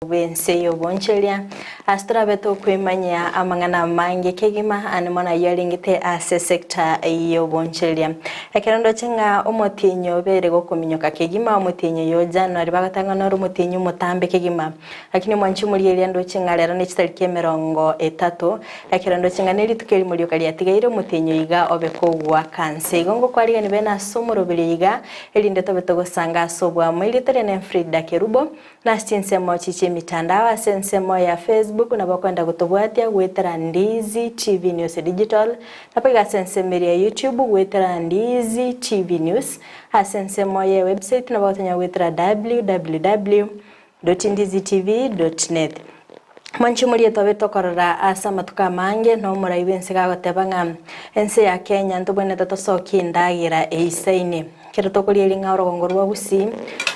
Ense Yobes astra beto kwimanya amangana mange kegima animona yalingite ase sector Yobes ekerondo chenga omotinyo bere gokuminyoka kegima omotinyo yo January bagatangana omotinyo mutambe kegima lakini mwanchi muri ndo chenga lero ne chitariki 30 ekerondo chenga neri tukeri muri okali atigaire omotinyo iga obekogwa kanse gongo kwaliga ni bena somoro biliga elinde tobeto gosanga sobwa mwilitare ne Fridah Kerubo na stinsemo chiche mitandao sensemo ya Facebook na bakwenda kutobwatia gwetera Ndizi TV News Digital na pega sensemo ya YouTube gwetera Ndizi TV News sensemo ya website na batanya gwetera www.ndizitv.net Manchi muri tobeto korora asa matuka mange no muraibense gagotebanga ense ya Kenya ntubone tatosoki ndagira eisaine Keruto kuri elinga orogongorwa Gusii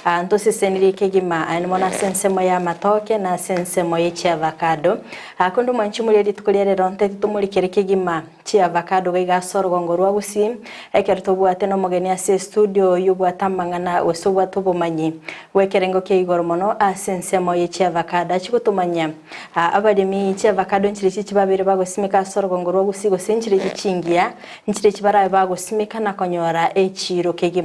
antosi seniri kegima animona sensemo ya matoke na sensemo ya avocado akondo manchi muri tukulere ronte tumuri kegima chi avocado gaiga sorogongorwa Gusii ekeruto bwate no mogeni ase studio yubwata mangana osobwa tobomanyi wekerengo ke igoromono sensemo ya avocado chikutumanya abademi chi avocado nchiri chibabire bagosimika sorogongorwa Gusii gosenchire chingia nchire chibara bagosimika na konyora echiro kegima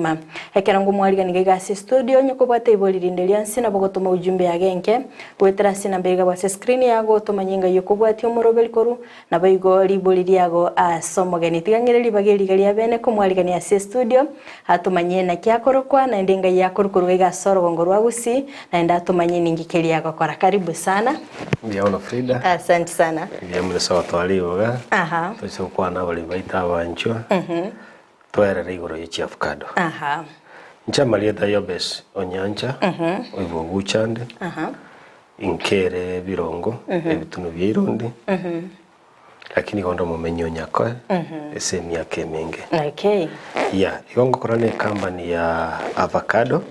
ekerango mwaliga nigega se studio nyoko bwate ibolirinde sina bogotoma ujumbe yagenke wetera sina mbega bwa screen yago tomanyinga yoko bwate omorobeli koru na bayigo liboliri yago asomogeni tigangere libageri gali abene ko mwaliga ni ase studio atomanye na kyakorokwa na ndenga yakorokuru gega sorogongorwa Gusii na enda atomanye ningikeli yago kora karibu sana Ndiaona Fridah asante sana ndiamule sawa twaliboga tose kwa na bali baita abanchwa Toera igoro yechi avocado. Nchama lieta Yobes Onyancha. Oibo guchande. Inkere birongo. Ebitunu byirundi. Lakini kondo mumenyo nyako. Ese myake mingi. Okay. Yeah, igongo korane company ya avocado.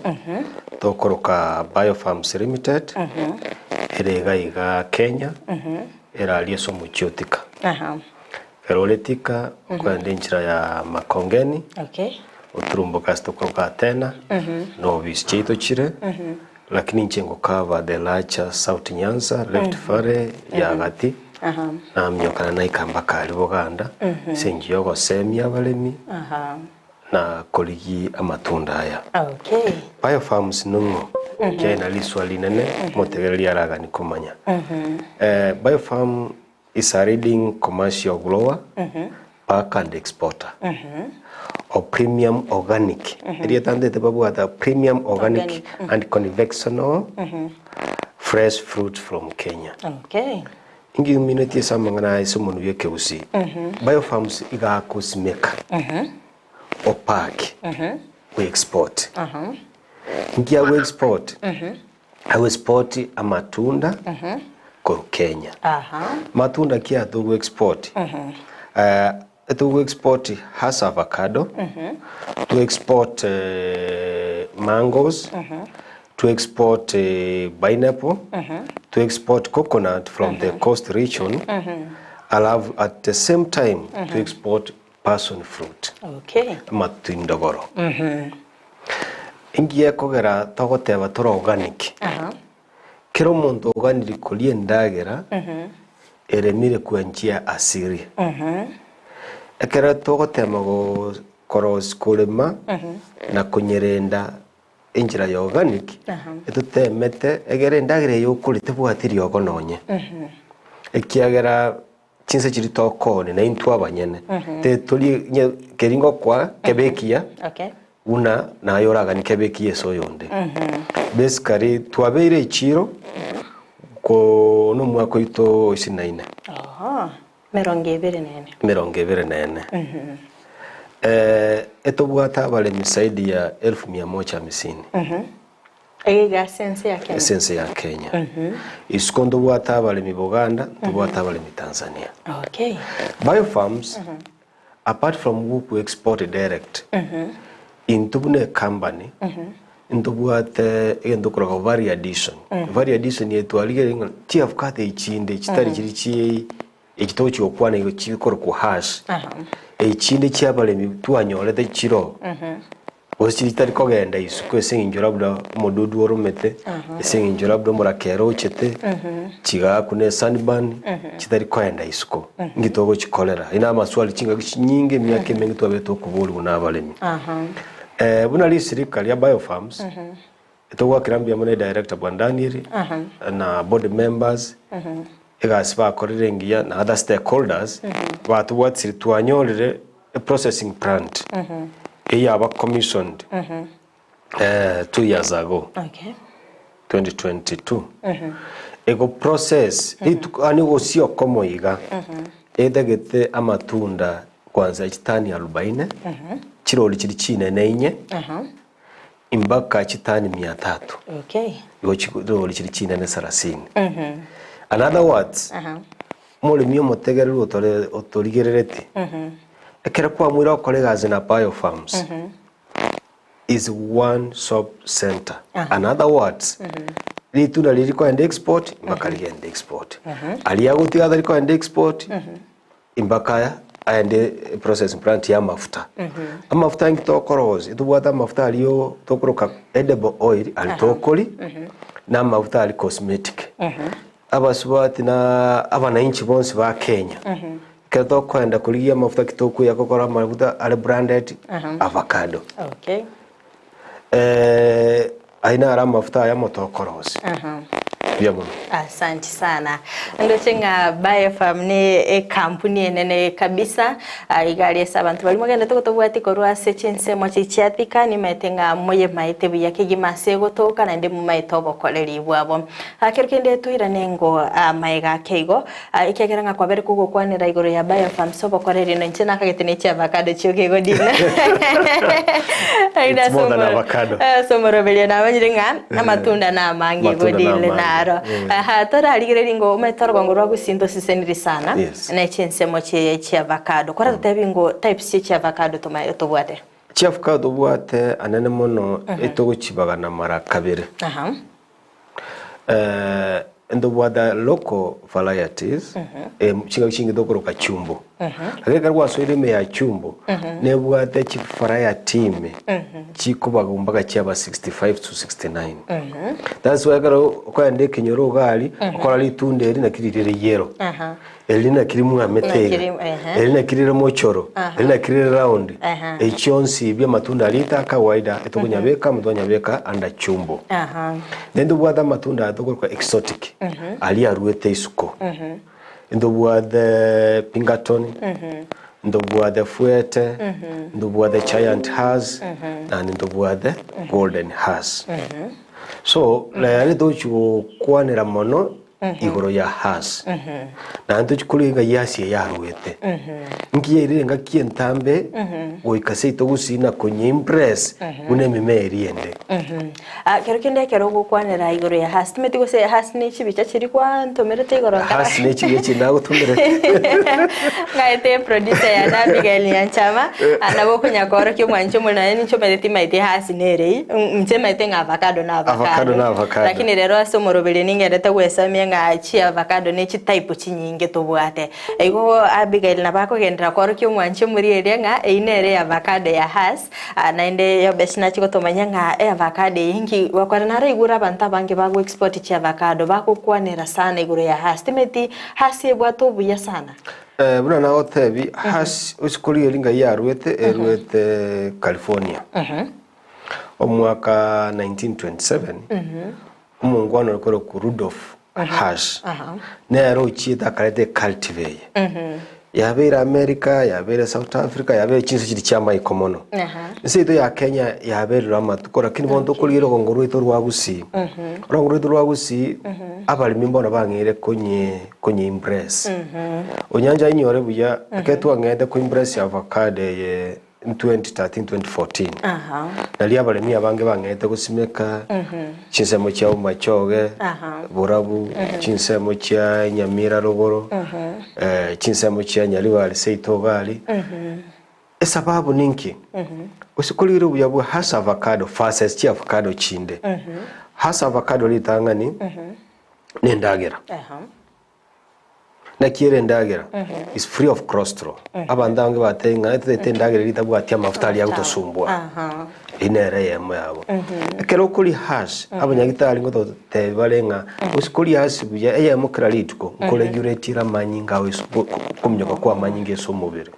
Tokoroka Biofarms Limited. Erega iga Kenya. Era alieso muchiotika. Feroletika kwa ndenchira ya makongeni. Uturumbo kasto kwa tena. No bischito chire. Lakini nchengo kava de lacha South Nyanza, Left Fare, ya gati. Na mnyokana na ikamba kari Buganda. Senjiyogo semi abalemi. Na koligi amatunda haya. Biofarms nungo. Jaina liswali nene. Motegeli ya raga ni kumanya. Biofarm is a leading commercial grower, pack and exporter, or premium organic. Premium organic and conventional fresh fruit from Kenya. Ingi community samangana isumunu yeke Gusii. Biofarms iga kusimeka, or pack, we export. Ingi ya we export, I export amatunda. Kenya. Matunda kia to export. To export has avocado. To export mangoes. To export pineapple. To export coconut from the coast region. Allow at the same time to export passion fruit. Matundogoro. Ingia kogera togoteba toro organic. Kero muntu oganiri kolie ndagera eremire kwenjia asiri ekera togotema go koros kulema na kunyerenda injira ya organic etutemete egere ndagera yo kulite bwatiri ogononye ekiagera chinse chiri tokone na intu abanyene te tuli keringo kwa kebekia una na yoraga ni kebekie so yonde basically tuabeire ichiro ko no mwako ito isinaine merongevere nene eto bwata bale misaidi ya 1150 ega sense ya Kenya iskondo bwata bale mi Buganda bwata bale mi Tanzania Biofarms apart from who export direct intubune company intubwate endukura vari addition yetu alige ti avocado ichinde chitari chiri chi ekitochi okwana iyo chikoro ku hash ichinde cyabale mi tuanyolete chiro Ositari kogenda isuku esinginjora bwa modudu orumete esinginjora bwa murakero chete chiga kune sunburn chitari kwenda isuku ngitogo chikolera ina maswali chinga nyingi myake mengi twabeto kubuli unabalemi buna lisirikali ya Biofarms etogwa kirambya mune director Bwandanieri na board members egasiba korerengia na other stakeholders batu watsiri twanyolere a processing plant yaba commissioned 2 years ago 2022 ego process ani osio komoiga edagete amatunda kwanza chitani 40 chiroli chiri chine nenye imbaka chitani 300 ego chiroli chiri chine ne 30 in other words mole mio motegerero otorigererete ekera kwa mwira colleagues na Biofarms is one sub center. In other words, litunda liliko and export imbakali and export. Aliyaguti other liko and export imbakaya and processing plant ya mafuta. Amafuta ngitokoroze itubwata mafuta aliyo tokoroka edible oil alitokoli na mafuta ali cosmetic. Abasubati na abanainchi bonse ba Kenya. Kato kwenda kuligia mafuta kitoku ya kokora mafuta ale branded avocado. Aina ara mafuta ya motokorosi. Asante sana. Ndochenga Biofarm ni kampuni enene kabisa igali sabantu bali magenda tokotobwati korwa sechense mochichatika ni metenga moye maite buya kigimase gotoka na ndi mumaitobo koleri bwabo akirikende tuira nengo maiga keigo ikegeranga kwa bere kugo kwanira igoro ya Biofarm sobo koleri no nchena kagetene cha avocado chyoke godina aida somoro belia na banyiringa amatunda na mangi godile na tora aligiringo umetorwa ngo rwagusindo siseniri sana na chense moche cha avocado kora tabingo types cha avocado tobwate cha avocado bwate anene mono etogo chibagana mara kabere and the local varieties chinga chingi dokoroka chumbo akeka rwasoire me ya chumbo nebwate chi variety me chikubaga umbaga cyaba 65 to 69 that's why karo kwa ndeke nyoro gali okora litunde eri na kiririre yero elina kirimu ametega elina kirire mochoro elina kirire round echonsi bya matunda alita kawaida etogonyabeka mutonyabeka anda chumbo nendo bwada matunda atokora exotic ali aruete isuko ndo bwada pingaton ndo bwada fuete ndo bwada giant has na ndo bwada golden has so la ale dochu kwanera mono igoro ya has na ndo chikulinga yasi ya ruete ngiye irenga kientambe goikase itogusina konye impress une mimeri ende kerokende kerogo kwanera igoro ya has timeti gose has ni chibicha chiri kwa ntomerete igoro has ni chibicha nago tumere ngaite producer ya Abigail Nyanchama anabo kunyakoro kyo mwancho mwana ni chomerete maite has nere mtema itenga avocado na avocado lakini rero asomorobele ningereta gwesa nga chi avocado ne chi type chinyinge tobwate ego Abigail nabako gendera kwaro kyo mwanche muri ere nga inere avocado ya has naende Yobes na chiko tomanya nga avocado yingi wakwara nara igura abantu bange bago export chi avocado bako kwanera sana iguro ya has timeti has yebwato buya sana buna na otebi has uskuli elinga ya ruete California omwaka 1927 umungwana lokoro ku Rudolph hash nero chita kalete cultivate yabera America yabera South Africa yabera chinso chiri chama ikomono nseito ya Kenya yabera amatukora kini bondo kuliro ngoro ito rwa Gusii ngoro ito rwa Gusii abali mimbona bangire konye impress Onyancha inyore buya ketu angende ko impress ya avocado ye in 2013-2014 nali abalemi abange bangete gusimeka chinsemo cya umachoge burabu chinsemo cya Nyamira rogoro chinsemo cya Nyaliwali seitogali esababu ninki usikuliro buyabu hasa avocado fases cya avocado chinde hasa avocado litangani nendagera na kiere ndagera is free of cholesterol abandange batenga tete ndagera ritabwatia mafuta ali gutosumbwa inere yemo yabo kero kuri hash abanyagitari ngo te barenga usikuri hash buya eyemo kralituko ko regulate ramanyinga we kumnyoka kwa manyinga so mubiri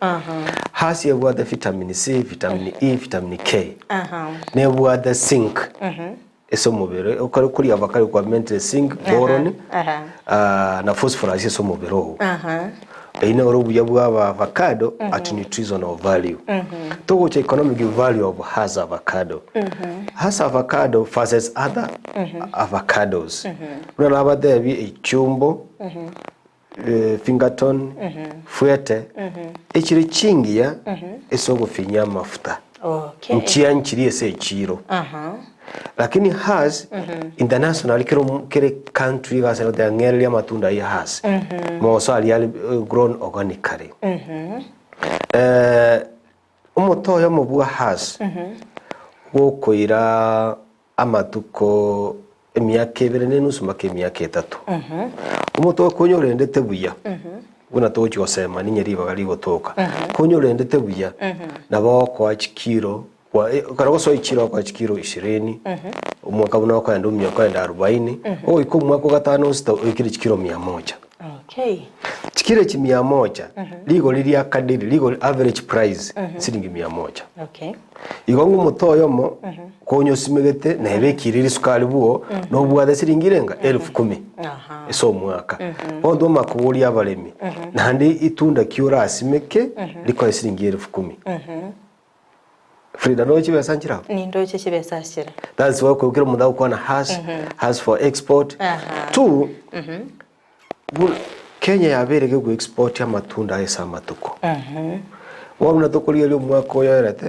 hash yabwa the vitamin C vitamin E vitamin K ne bwa the zinc eso mubiri ukari kuri abakari kwa mental zinc boron na phosphorus eso mubiri ina orobuya bwa avocado at nutritional value to which economic value of has avocado has avocado versus other avocados unalaba debi ichumbo fingerton fuete ekiri chingiya esogo finya mafuta nchia nchiri ese chiro lakini has international kere country gasero de ngeli ya matunda ya has moso ali grown organically umuto yo mubwa has wokoira amatuko emyaka 2 n'enusu make emyaka 3 umuto konyorendete buya buna tochi wasema ninyeri bagali gotoka konyorendete buya nabo kwa chikiro karago so ichiro kwa chikiro 20 umwaka buno kwa ndo myaka 40 iko mwaka gatano sta ikiri chikiro 100 chikiro 100 legal kadiri legal average price siringi 100 igongo mutoyo mo konyo simegete na ebekiriri sukali buo no bwa siringi renga 10,000 eso mwaka ondo makubuli abalemi nandi itunda kiura asimeke liko siringi 10,000 Fridah no chibesa nchira ni ndo chibesa nchira that's why ko kiro mudau kwa na has for export two Kenya yaberege go export ya matunda esa matuko wabuna tokoliye lyo mwaka oyarete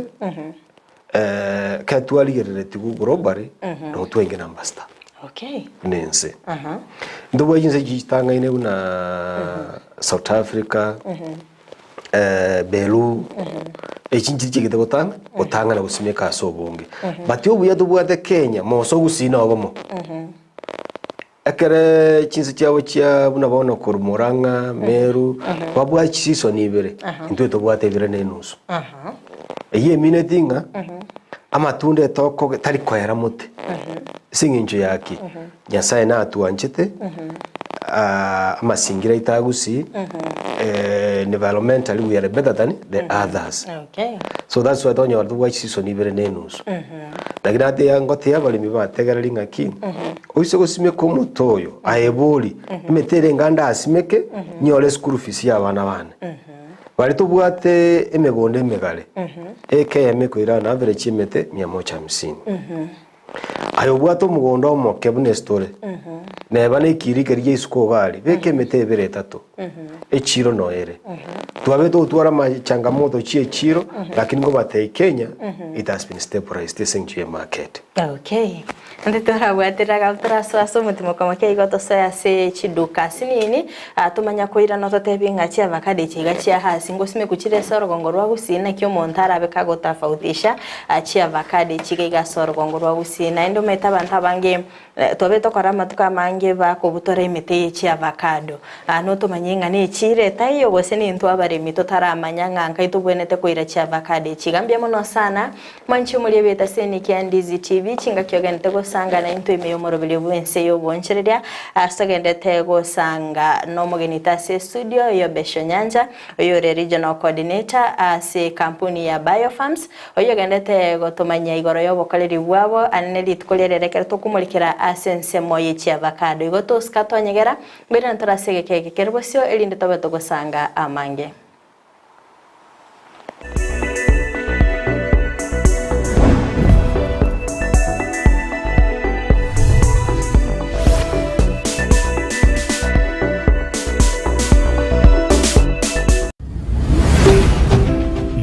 katwaligerere tigu globally no twenge na ambassador Ense ndo jinse jitanga ine una South Africa Belu echinjiri kigete gotanga na gusimeka sobonge batyo buya dubwate Kenya moso gusina obamo akere chinse cyabo cya bunabona kurumuranga Meru babwa chiso nibere into tobwate bire nenusu eye minetinga amatunda etoko tari kwera mute singinjo yaki nyasaye na atuanchete amasingira itagusi environmentally we are better than the others so that's why don't you do watch season ibere nenus dagirate yangote yabalimi bategera lingaki oise gusime ko mutoyo ayeboli imetere nganda asimeke nyole school fees y'abana bana bali tubwate emegonde emegale ekm ko irana average imete 150 ayo bwato mugondo mo kebune story neba nekirike rye isuko bali beke metebere 3 echiro noere twabeto twara machangamoto chie chiro lakini ngo batei Kenya it has been stabilized this in market ndete harabwatira gautraso asomutimo kama keigo tosoya se chiduka sinini atumanya koira no totebinga chia vakade chiga chia hasi ngosime kuchire sorogongo rwa gusina kyo montara bekago tafautisha chia vakade chiga iga sorogongo rwa gusina endo meta banta bange tobeto korama tukamange bako butore imete chia avocado no tumanyinga ne chire tayo bose ni ntwa bare mito taramanya nganka itubwenete koira chia avocado chigambye mono sana manchi muri beta seniki and Ndizi TV chinga kyoganete go sanga na into imeyo morobele bwense yo bonchereria asagendete go sanga no mogenita se studio Yobes Onyancha oyo regional coordinator ase kampuni ya Biofarms oyo gendete go tumanya igoro yo bokaleri bwabo aneli tukolerere kerto kumulikira Ense moye chi avocado igoto skatonyegera mbere ntarasege keke kerbosio elinde tobeto go sanga amange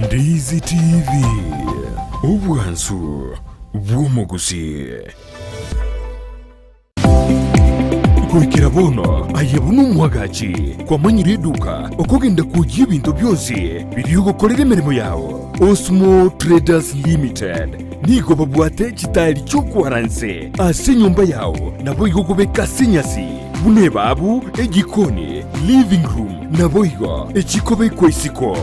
Ndizi TV ubwansu bw'umugusii kwikira bono ayebunu mwagachi kwa manyire duka okugenda kujya ibintu byose biriyo gukorera imirimo yawo Osmo Traders Limited niko babwate kitali cyo kwaranse ase nyumba yawo nabo igogobeka sinyasi bune babu egikoni living room na boigo echikobe kwaisiko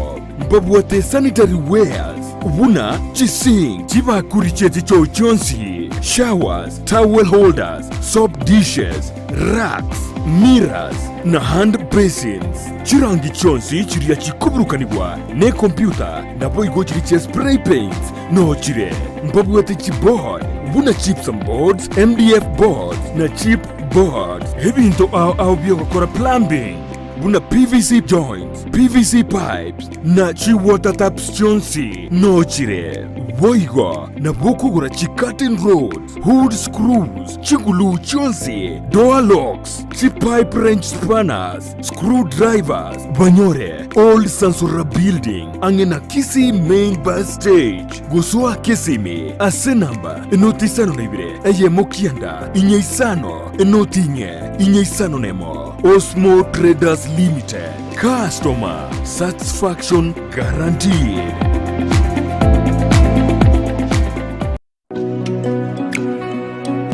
mbabwate sanitary wares buna chising chibakuri cheti chochonsi showers towel holders soap dishes racks mirrors na hand basins chirangi chonsi chiria chikuburukanibwa ne computer na boigo chiri spray paints no chire mbabwate chiboard buna chips and boards MDF boards na chip boards hebinto au biogokora plumbing buna PVC joints PVC pipes na chi water taps chonsi no chire boigo na bokugura chi curtain rods hood screws chigulu chonsi door locks chi pipe wrench spanners screwdrivers banyore old sansura building angena Kisii main bus stage gusua Kisimi asenamba enotisano nebire eye mokianda inyeisano enotinye inyeisano nemo Osmo Traders Limited. Customer satisfaction guaranteed.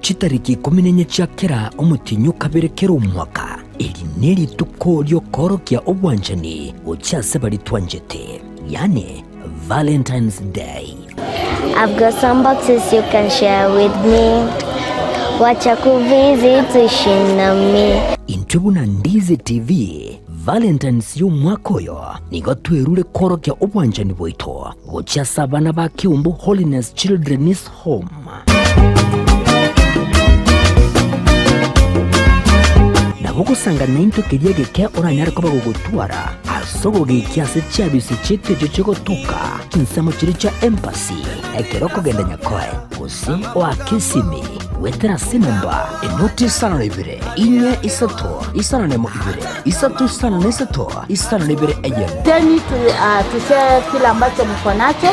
Chitariki 14 cia kera umutinyu kaberekera umwaka iri niri tuko ryo korokia obwanjani ucyase bari twanjete yani Valentine's Day. I've got some boxes you can share with me. Wacha kuvisit ushinami. Intubu na Ndizi TV Valentine's y'umwaka oyo nigo twerure korokia obwanjani bwito ucyasa abana ba Kiumbu Holiness Children's Home. Nabugusanga nainto kiriege ke oranyara ko bagugutwara asogo gikyase cyabisi cyitejo cyo gutuka kinsamo kiri cha embassy ekero kugenda nyakoe Gusii wa Kisimi wetera sinamba enoti sana libere inye isato isana nemo ibere isato sana nesato isana libere ejen teni tushare kila ambacho mko nacho,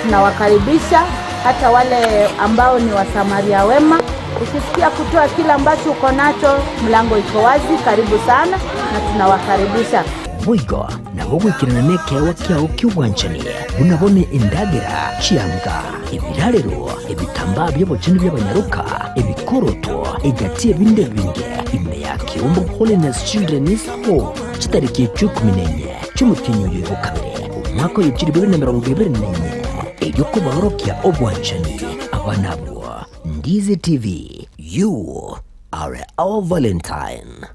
tunawakaribisha hata wale ambao ni wasamaria wema. Ukisikia kutoa kila ambacho uko nacho, mlango iko wazi, karibu sana na tunawakaribisha. Boigo na bugwikirana nekewa kyao ky'ubwanjani bunabone indagira chianga ibirarero ebitamba by'abokene by'abanyaruka ebikoroto egatiye binde binge ime ya Kiumbu Holiness Children's Home kitariki 14 cy'umutinyu y'uko kabere umwaka w'ibiri 2024 eyo ko bahorokia obwanjani abanabo. Ndizi TV, you are our Valentine.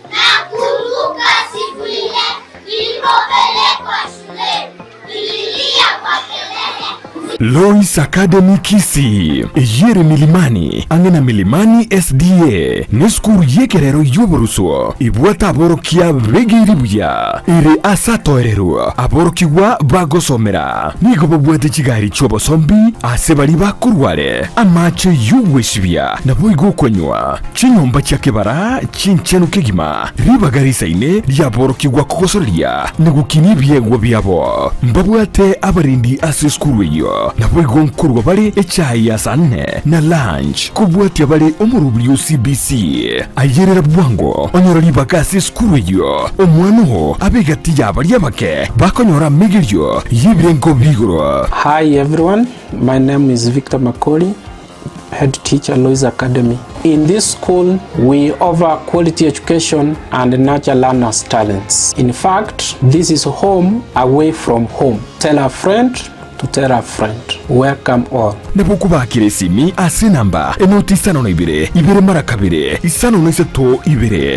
Nakumbuka siku ile nilipopelekwa shule, nililia kwa kelele. Lois Academy Kisii yere milimani angena milimani SDA neskuru yekerero yoboruso ibwata aborokia begiribuya iri asatoerero aborokiwa bagosomera nigo bobwete kigari cyobosombi asebali bakurware amache yuweshibya naboigo konywa chinyomba cyakebara chinchenu kegima ribagarisa ine ryaborokiwa kogosoria nigukinibye byabo mbabwate abarindi aseskuru yo naboigo nkurwa bali echayi ya sanne na lunch kubwate bali omurubyo CBC ayerera bwango onyorali bakasi skuru yo omwano abegati yabali abake bakonyora migiryo yibrengo bigoro. Hi everyone, my name is Victor Makoli, head teacher Lois Academy. In this school, we offer quality education and nurture learners' talents. In fact, this is home away from home. Tell a friend to tell a friend. Welcome all. Nebukubakire simi asinamba enoti isano na ibere mara kabire isano na isato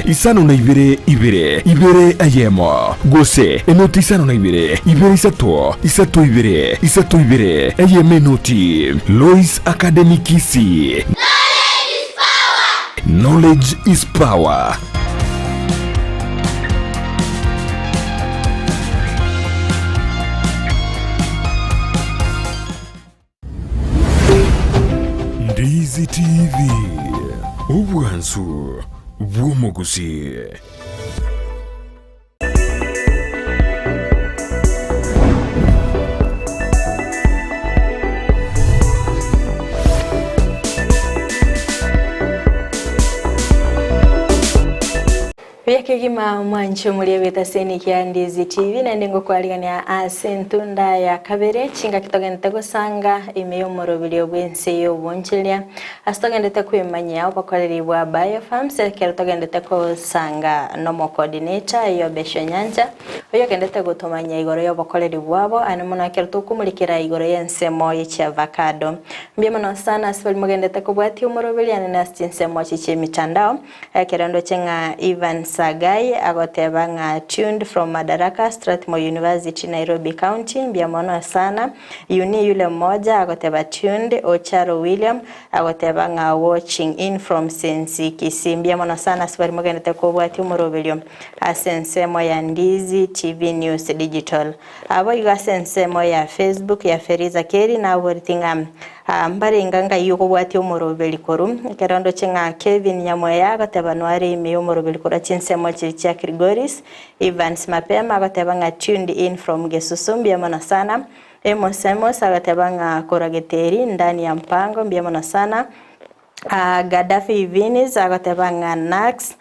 isano na ibere ayemo gose enoti isano na ibere isato ibere ayeme noti. Lois Academy Kisii. Knowledge is power. Ndizi TV ubwanzu bw'umuguzi. Kigima mwancho mulia weta seni kia Ndizi TV na ndingo kwaligania asentunda ya kabere chinga kitogende gusanga imeyo morobili bwense yo bonchelia astogende kwimanya obakoreri bwa Biofarms kertogende kusanga no Co-Ordinator Yobes Onyancha oyo kendete gutomanya igoro yobakoreri bwabo anamuna kerto kumulikira igoro yense moye cha avocado mbiyamano sana asfali mugendete kubwati umorobili anana stinse mochi che mitandao kerando chenga Sagai agotebanga tuned from Madaraka Strathmore University Nairobi County mbiamono sana uni yule mmoja agoteba tuned Ocharo William agotebanga watching in from Ense Kisii mbiamono sana sibari mugendete kubwati umurobelyo asense moya Ndizi TV News Digital abo igasense moya Facebook ya Feriza Keri na everything mbari nganga yuko bwati umurobeli korum kerando chenga Kevin Nyamoya agoteba nwari ime umurobeli kora chinsemo chicha Grigoris Evans mapema agoteba tuned in from Gesusu mbiamana sana Emosemos agoteba korageteri ndani ya mpango mbiamana sana Gaddafi Vinis agotebanga Nax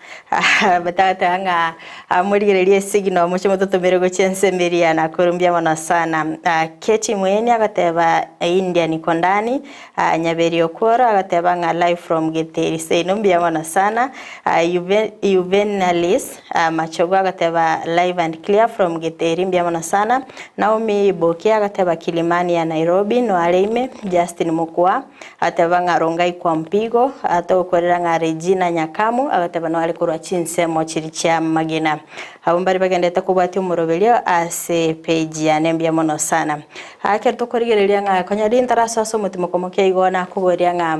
batatanga amurigererie signo muchimo totomerego chense meria na Colombia mona sana Keti Mweni agoteba India nikondani Nyaberi Okoro agotebanga live from Geteri Seinumbia mona sana Juvenalis Machogo agoteba live and clear from Geteri mbia mona sana Naomi Bokia agoteba Kilimani ya Nairobi no Aleime Justin Mukwa agotebanga Rongai kwa Mpigo ato korera Regina Nyakamu agatebano ali kurwa chinsemo chiricha magina habumbari bagendeta kubati umurobelyo ase page ya nembya mono sana akerto korigereria konyari intaraso mutimo komoke igona kuboria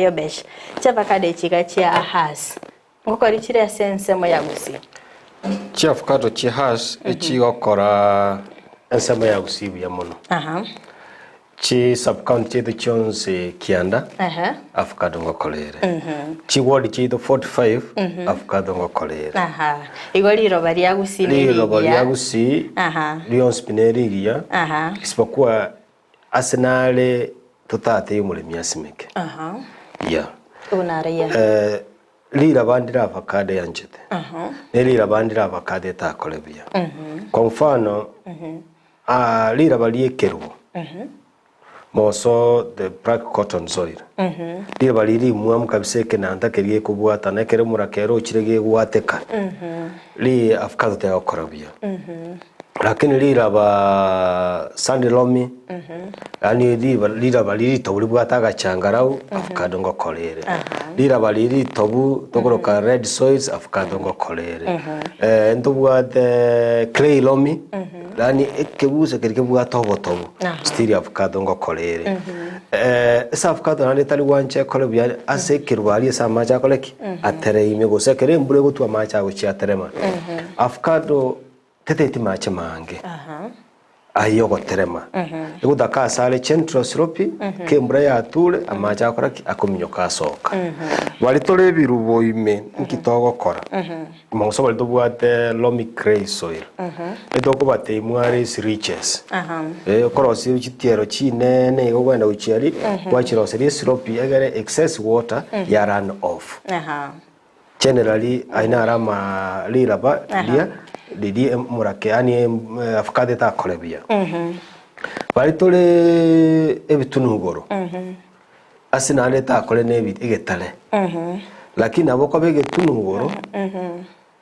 Yobes chavakade chiga chia ahas ngokori chire sensemo ya Gusii chief kato chihas echigokora ensemo ya Gusii ya mono chi subcounty the chonse Kianda avocado ngokolere chi ward chi the 45 avocado ngokolere igoli robari ya Gusii Leon Spinerigia isipokuwa Arsenal tutate yumuremi yasimeke unaria lira bandira avocado yanjete lira bandira avocado takolebia kwa mfano lira bali Kerubo moso the black cotton soil lira bali muamu kabisa kenanda keriye kubwata na kere murakero kirege gwateka li avocado ta korabia lakini lira ba sandilomi yani lira bali tobuli bwata gachangarau avocado ngokolere lira bali tobu tokoroka red soils avocado ngokolere ndubwate clay lomi yani ekebuze kerike bwata obotobu still avocado ngokolere esa avocado nani tali wanche kolebya ase kirwali esa macha koleki atere ime gosekere mbule gutwa macha go chiaterema avocado teteti macha mange ayo goterema igudaka sale central slope kembra ya tule amacha akoraki akominyoka soka wali tole birubo ime nkitogo kora monso wali dobwate loamy clay soil edoko bate mwari riches korosi chitiero chinene igogwenda uchiari wachirose slope egere excess water ya run off generally aina rama liraba dia didi murake ani avocado ta kolebia bari tole ebitunugoro asinale ta kole nebi egetale lakini aboko begetunugoro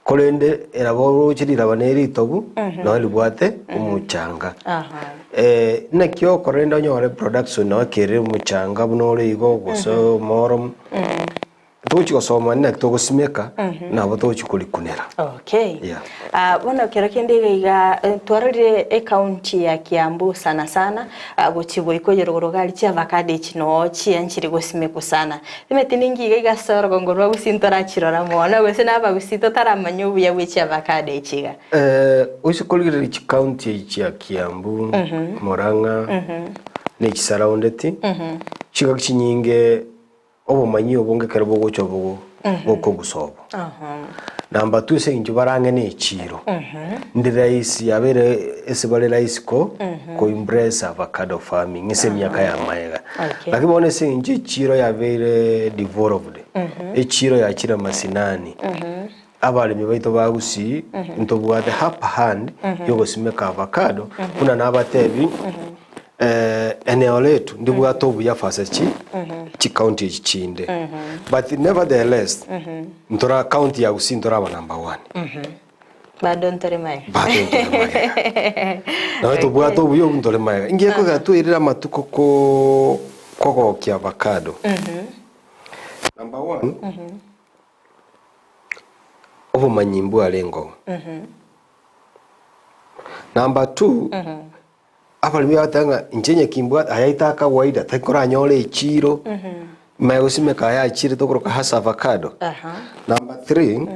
kolende erabo chirira baneri tobu no libwate umuchanga nakyo korenda nyore production no kere umuchanga bunore igo goso morom tochi gosoma nek simeka na botochi kulikunera bona kera kendiga twarire county ya Kiambu sana gochibo ikojero gorogali cha avocado chino chianchiri gosimeku sana imetiningi iga soro gongorwa gusintora chirora mona gose na bagusito taramanyu ya wechi avocado ichiga usikolire chi county ya Kiambu Murang'a ne surrounded chiga chinyinge obo manyo bonge karabo gocho bogo boko gusobo namba 2 sengi barange ne chiro ndi rais yabere esibale rais ko embrace avocado farming ese myaka ya maega lakini bone sengi chiro yabere developed e chiro ya chira masinani abalimi baito ba Gusii ntobwate hapa hand yogosimeka avocado kuna nabatebi eneo letu ndibwate obuyafasa chi county chinde but nevertheless ntora county ya Gusii ntora aba number 1 bado ntoremaye na wetu bwato buyo ntoremaye ngiye ko gatwirira matuko ko kya avocado number 1 obumanyimbu alengo number 2 abalimi batanga injenye kimbwa ayaita kawaida takora nyole ichiro mayosimeka ya ichiro tokoroka hasa avocado number 3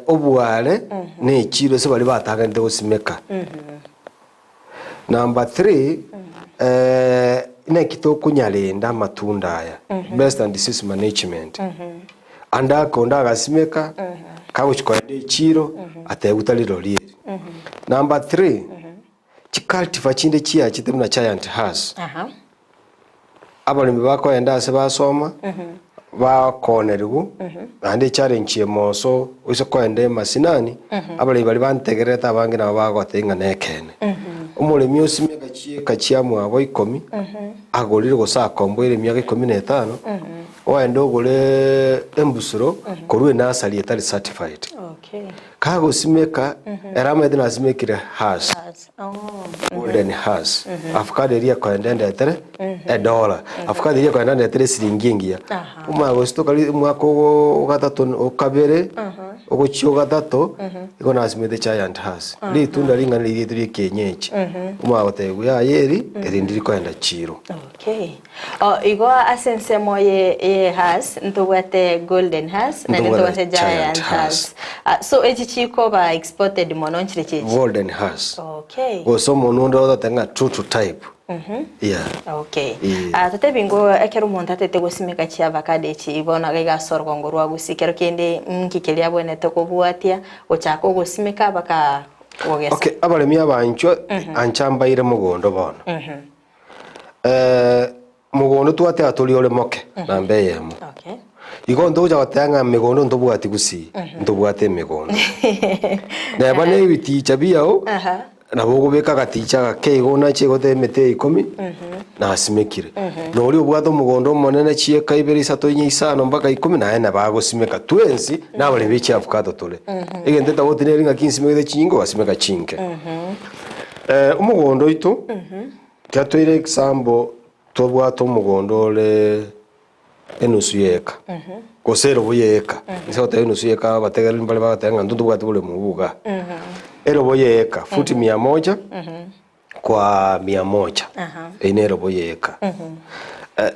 obuale ne ichiro se bali batanga ndi osimeka number 3 ina kitoko nyalenda matunda aya best and disease management anda konda gasimeka kawo chikwende ichiro ategutaliro lieri number 3 chikaltiva chinde chia chitemuna giant house abalimi bako enda se basoma bakonerwa ande challenge yemoso uso kwende masinani abalimi bali bantegereta abange nabo bagotenga nekene umulimi osimeka chie kachiamu abo 10 agolire gosa kombwere myaka 15 oende ogole embusuro korwe nasali etali certified kago simeka erama edina simekire has golden has avocado ria kwendende etere $1 avocado ria kwendende etere siringi uma gosto kali mwako gatatu okabere ogochio gatatu iko nasimete giant has li tunda linga liri kenyechi uma otegu ya yeri erindiri kwenda chiro igo asense moye has ntobwate golden has na ntobwate giant has so echichiko ba exported mononchire chechi golden has goso monundo tenga true to type tate bingo ekero monta tete gosimeka chi avocado echi ibona gaiga sorgongo rwa gusikero kende nkikelia bwene tokobwatia ochako gosimeka baka wogesa abalemi abancho anchambaire mugondo bona mugondo twate atuli ole moke nambe yemo igo ndoja watanga migondo ndobwati Gusii ndobwate migondo na bane biticha biao na bogo beka gaticha gakego na chego te mete 10 na asimekire no uri obwato mugondo monene chie kaibere isato nyisano mpaka 10 na ena bago simeka twensi na bale bichi avocado tole igende ta wotineri nga 15 mege chingo basimeka chinke umugondo ito kyatwire example tobwato mugondo le enusu yeka kosero buyeka niso ta enusu yeka bategera mbale batenga ndundu bwato bule mubuga ero boyeka futi 100 kwa 100 enero boyeka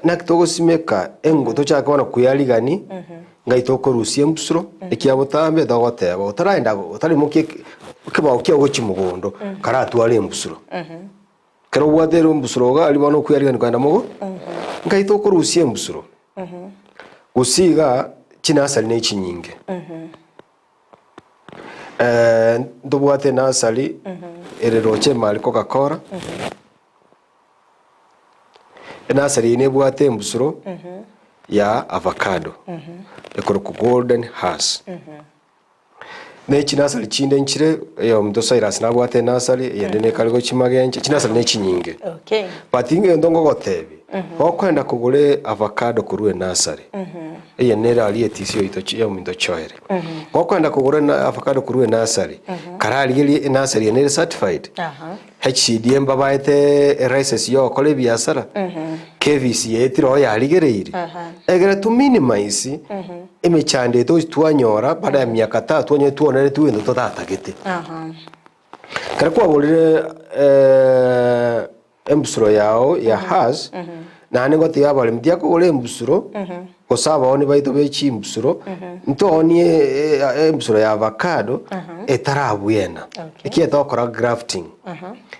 na kitogo simeka engo tochakona kuyaligani ngaitoko rusie mpsuro ekiabotambe dogoteba utaraenda utari muke kibaho kiago chimugondo karatu ali mpsuro kero bwadero mpsuro ga ali bano kuyaligani kwanda mugo ngaitoko rusie mpsuro Gusiga chinasali ne chinyinge ndobwate nasali ereroche mali Coca-Cola nasali ne bwate mbusuro ya avocado ekoro ku golden has ne chinasali chinde nchire yo mdosaira sinabwate nasali yende ne kaligo chimagenche chinasali ne chinyinge patinge ndongo gotebi okwenda kugure avocado kuruwe nasali nera aliyetisio itochi ya mindo choere okwenda kugure na avocado kuruwe nasali karali ili nasali nera certified HCDM babaite rises yo kole biasara KVC etiro ya aligereiri egere to minimize emechande to twanyora baada ya miaka 3 onye tuonere tuwendo totatagete kare kwa bolire embusuro yao ya has na ne gote yabale mtia ko ole embusuro ko saba oni baito bechi embusuro nto oni embusuro ya avocado etarabuena ikieta okora grafting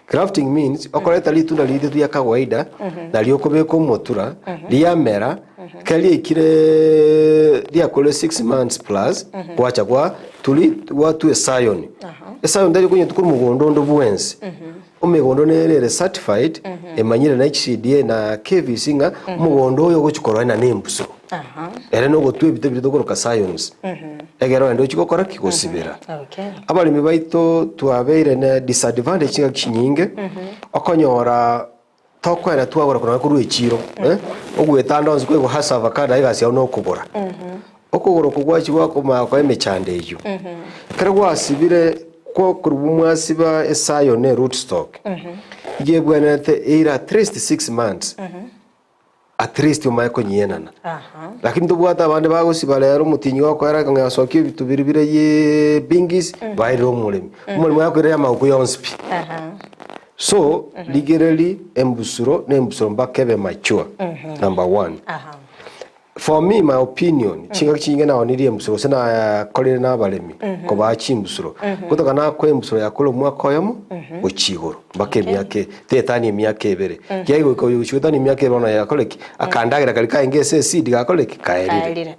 grafting means okoreta litunda lide tu ya kawaida na liokobeko motura liamera kali ikire dia kole 6 months plus kwacha kwa tuli watu esayon esayon ndali kunye tukuru mugondo ndo buensi omegondo nere certified emanyire na HCDA na KVC nga mugondo oyo gochikorwa na nembusuro ere no gotwe bite bite gukora science egero ndo chikokora kigosibira abalimi baito twabeire na disadvantage kinga kinyinge okonyora tokwera twagora kuna kuru echiro ogwetanda onzi kwego hasa avocado igasi ya no kubora okugoro kugwachi gwako makwa emechande ejo kare gwasibire ko kurubumwasiba esayo ne rootstock gebwenete ira at least 6 months at least umayeko nyenana lakini tubwata abandi bagosiba rero mutinyi wako yara ngasokiye bitubiribire ye bingis bayiro mulimi yakore yamauko yonspi so legally embusuro mbakebe mature number 1 for me my opinion chinga chinga na oniri embusuro sena kolere na balemi ko bachi embusuro kutoka na ko embusuro yakolo mwaka yomo uchigoro mbake myake tetani myake ebere yego ko yuchutani myake rona yakoleki akandagira kalika ingese seed gakoleki kaerire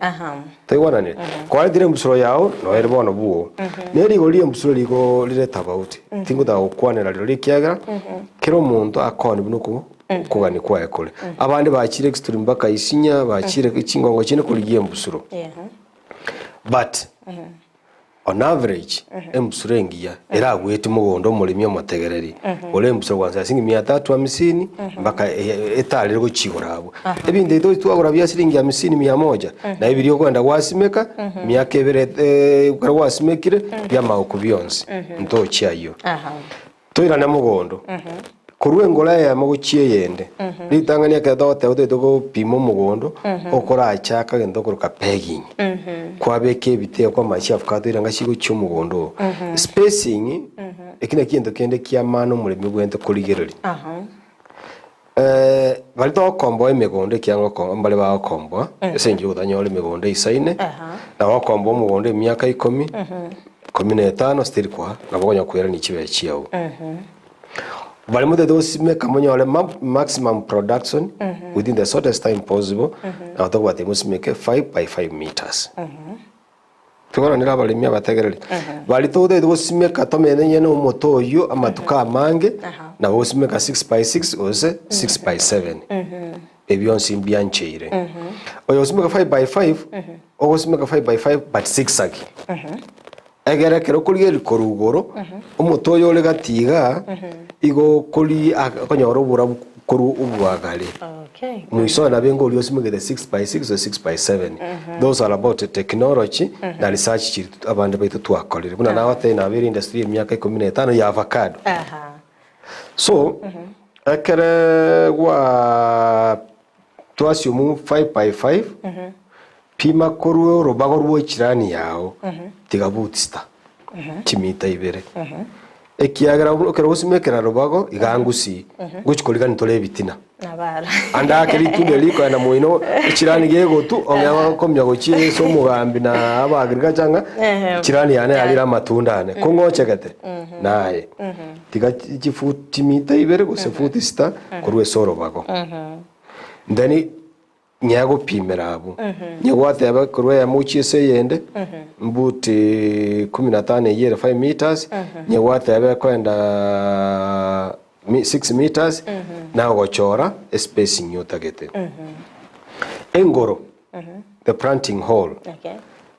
taywana ne kwa dire embusuro yao no ere bono buo neri goli embusuro ligo lire tabauti tinguta okwanera liro likiaga kero muntu akoni bunuko kugani kwa ekole abandi bakire extreme baka isinya bakire kingongo kine kuri embusuro but on average embusuro ngiya era gwete mugondo mulimi omotegereri ole embusuro kwanza singi 350 baka etalire go chigorabo ebindi to twagora bya siringi ya 100 na ibiri kwenda wasimeka myaka ebere ukara wasimekire bya mauko byonse ndo chiayo toira na mugondo kurwe ngola ya muguchie yende litangania ke dote odo pimo mugondo okora achaka gendo kuruka pegging kwabeke bite kwa machi afukado iranga shigo cyumugondo spacing ekina kiendo kende kiamano mulimi gwente kurigereri bali to kombo emegondo kyango ko mbale ba kombo esenje udanyole megondo isaine na wakombo mugondo emyaka 10 15 still kwa nabonya kwera ni kibe kiyawo Valimo de those make maximum production within the shortest time possible. Now talk about they must make 5 by 5 meters. Tukora nira balimi abategereri. Bali to de those make atomene nyene moto yo amatuka mange na those make 6 by 6 or 6 by 7. Ebion simbiancheire. Oyo make 5 by 5 or make 5 by 5 but 6 agi. Egera kero kuri korugoro umutoyo ole gatiga igo kuri akonyoro bura kuru ubwagale muiso na bengo lyo simege the 6 by 6 or 6 by 7 those are about technology na research chiri abande baitu twakorere buna nawe te na very industry emyaka 15 ya avocado so akere wa twasiumu 5 by 5 pima koruo robago ruo chirani yao tigabutista chimita ibere ekiagara okero usimekera robago igangusi guchikolika nitole bitina nabara anda akeri tundeliko na moino chirani gego tu omya komya gochie so mugambi na abagirika changa chirani yane alira matunda ane kongochekete naye tiga chifuti mita ibere go se futista koruo soro bago ndani nyago pimerabo nyagwate abakorwa ya muchise yende mbuti 15 yere 5 meters nyagwate abakwenda 6 meters na gochora spacing yotagete engoro the planting hole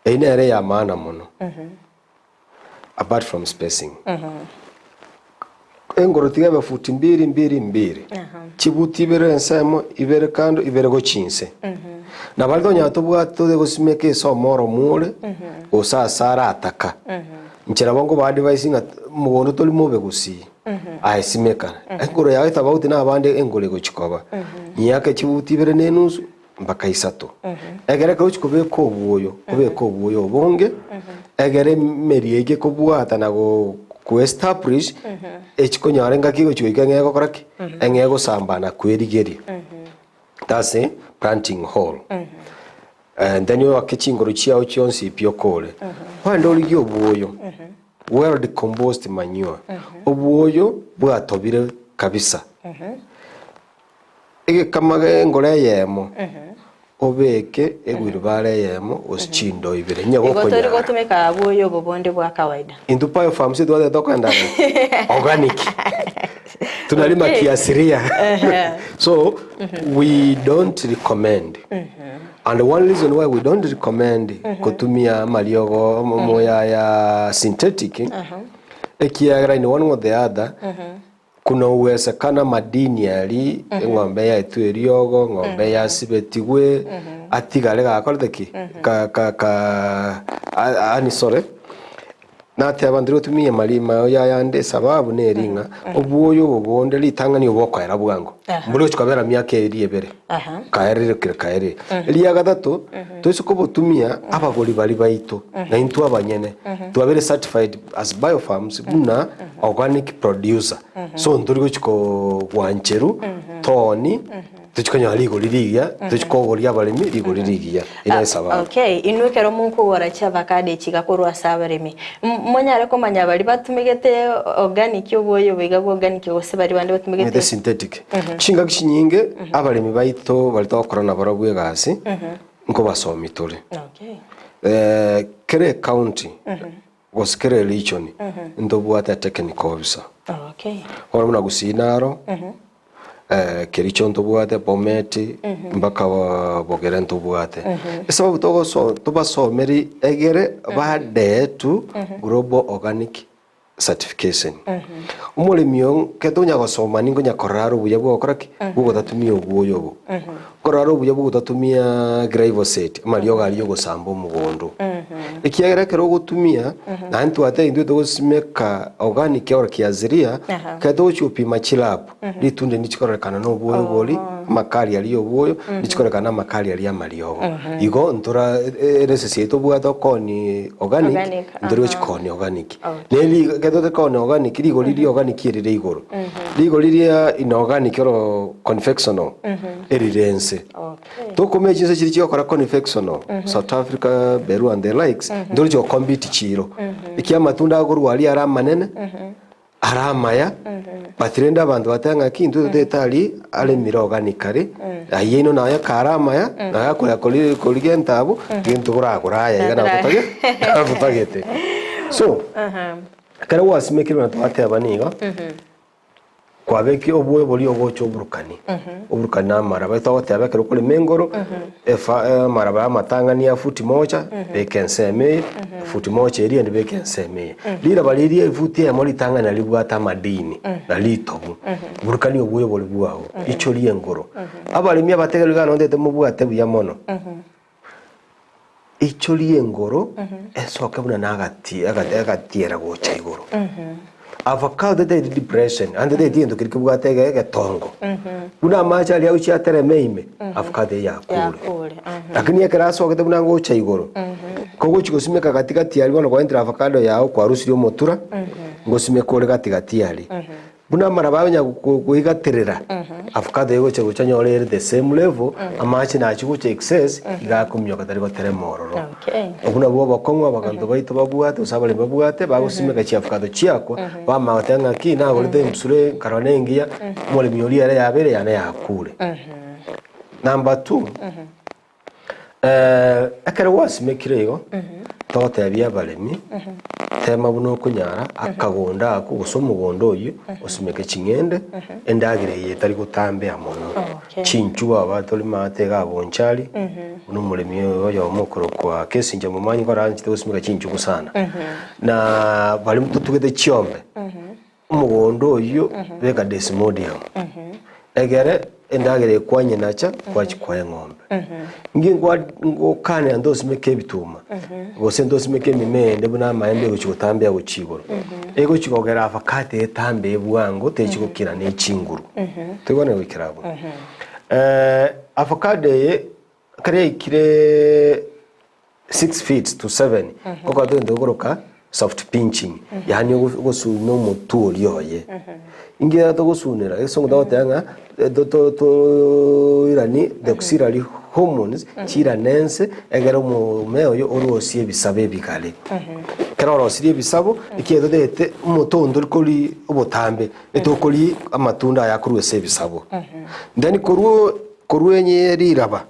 ene area ya maana muno apart from spacing engoro tigaba futi 2 chibuti ibere ensemo ibere kando ibere go chinse na baldo nyato bwato de gosimeke so moro mure osasara ataka nchera bongo ba device nga mugondo toli mobe Gusii aisimeka engoro yawe tabauti na abande engole go chikoba nyaka chibuti ibere nenusu mpaka 3 egere ko chikobe ko buyo bonge egere meriege ko bwata na go establish echikonyare kigo chuika ngego koraki engego sambana kwerigeri that's a planting hole and then you akechingoro chiao chionsi piokole wando ligyo buoyo well decomposed manure obuoyo bwatobire kabisa ege kama ngore yemo obeke egwiribare yemo oschindo ibere nyago konya igotori gotumeka buyo bobondi bwa kawaida into Biofarms itwa tokanda organic tunalima kiasiria so we don't recommend and one reason why we don't recommend kutumia maliogo moya ya synthetic ekiagra in one or the other kuna uwezekana madini yali ng'ombe ya etweriogo ng'ombe ya sibetigwe atigale gakoretheki ani sore nate abantu rutumie malima ya yande sababu neringa obuyo bobonde litangani obokwera bwango mbulu chikabera myaka eri ebere kaerere kaere eliya gatatu twese botumia abagori bali baito na intu abanyene twabere certified as Biofarms buna organic producer so nduri gochiko gwancheru toni tuchikanya ligo liriya tuchikogoria abaremi ligo liriya ina sababu okay inwekero munku gora chavakade chigakorwa sabaremi monyare komanya bali batumigete organic oboyo biga organic gose bali bande batumigete synthetic chinga kishinyinge abaremi baito bali tokorana barabwe gasi nko basomi tole okay kere county was kere region ndobwata technical officer okay ora Gusii naro Kericho ntobwate Bometi mbaka bogere ntobwate sababu tobasomeri egere badetu global organic certification umulimiyo ketunya gosoma ningo nyakoraro buya bwokoraki bugo tatumia obuyo bo koraro buya bugo tatumia glyphosate malioga aliyo gosamba umugondo ikiagera kero gutumia na ntu ate indu togosimeka organic or kiaziria keto chupima chilapu litunde nichikorekana no buyo boli makali aliyo buyo nichikorekana makali aliya maliogo igo ntura resesieto bwato koni organic ndiro chikoni organic neli keto koni organic ligo lili organic irire igoro ligo lili inorganic ro confectional erirense tokomeje se chiri chikora confectional South Africa Beru and the likes ndoro jo compete chiro ikia matunda agoro ali ara manene aramaya batirenda abantu batanga kintu detali ale mira organically ayino nayo karamaya na yakora koligentabo kintu gura igana gutagete so kare wasimekirwa twate abaniga kwabeki obuwe boli ogocho oburukani oburukana maraba tawate abekero kule mengoro maraba amatangani ya futi moja bekenseme futi moja eri and bekenseme lira baliri futi ya moli tangana libwata madini na litobu burukani obuwe boli bwaho icho liengoro abalimi abategeruga ndete mubwate buya mono icho liengoro esoka buna nagati agatiera gocha igoro avocado de depression and de tiendo kirikubuga tege tongo buna macha ali auchi atere meime avocado ya kule lakini yakaraso wakati buna ngocha igoro kogo chikosimeka katikati ali bana kwa entra avocado yao kwa rusiri omotura ngosimeka ole katikati ali buna marabanya kuigaterera avocado yego cyo cyanyore the same level amachi na chikuche excess igakumyo katari gotere mororo obuna bo bakongwa bakanto baito babuate usabale babuate bagusimeka chi avocado chiako bama watanga kina golide msure karonengia mole mioli ara yabere yana yakure number 2 akara wasimekirego tote abya balemi tema buno kunyara akagonda akugusumugondo uyu usimeke chingende endagire yetari gutambe amono chinchuwa abatoli matega bonchali uno mulemi yo mukoro kwa kesi nje mumanyi ko ranchi tusimeka chinchu kusana na bali mututugete chiombe umugondo uyu beka desmodium egere endagire kwanye nacha kwachikwaye ngombe ngingwa ngokane andosimeke bituma gose ndosimeke mimende buna maembe guchikotambe ya guchigoro ego chikogera avocado etambe bwango techikokira ne chinguru tubone wikirabo avocado ye kare ikire 6 feet to 7 koko ndo goroka soft pinching yani gosuno mutu lyoye ingira to gosunera eso ngotanga to irani deoxyribonucleic hormones chira Ense egero mu meyo yo orosie bisabe bikale kero orosie bisabo ikiedo dete umutondo kuri obotambe etokoli amatunda yakuruwe se bisabo then koruenye riraba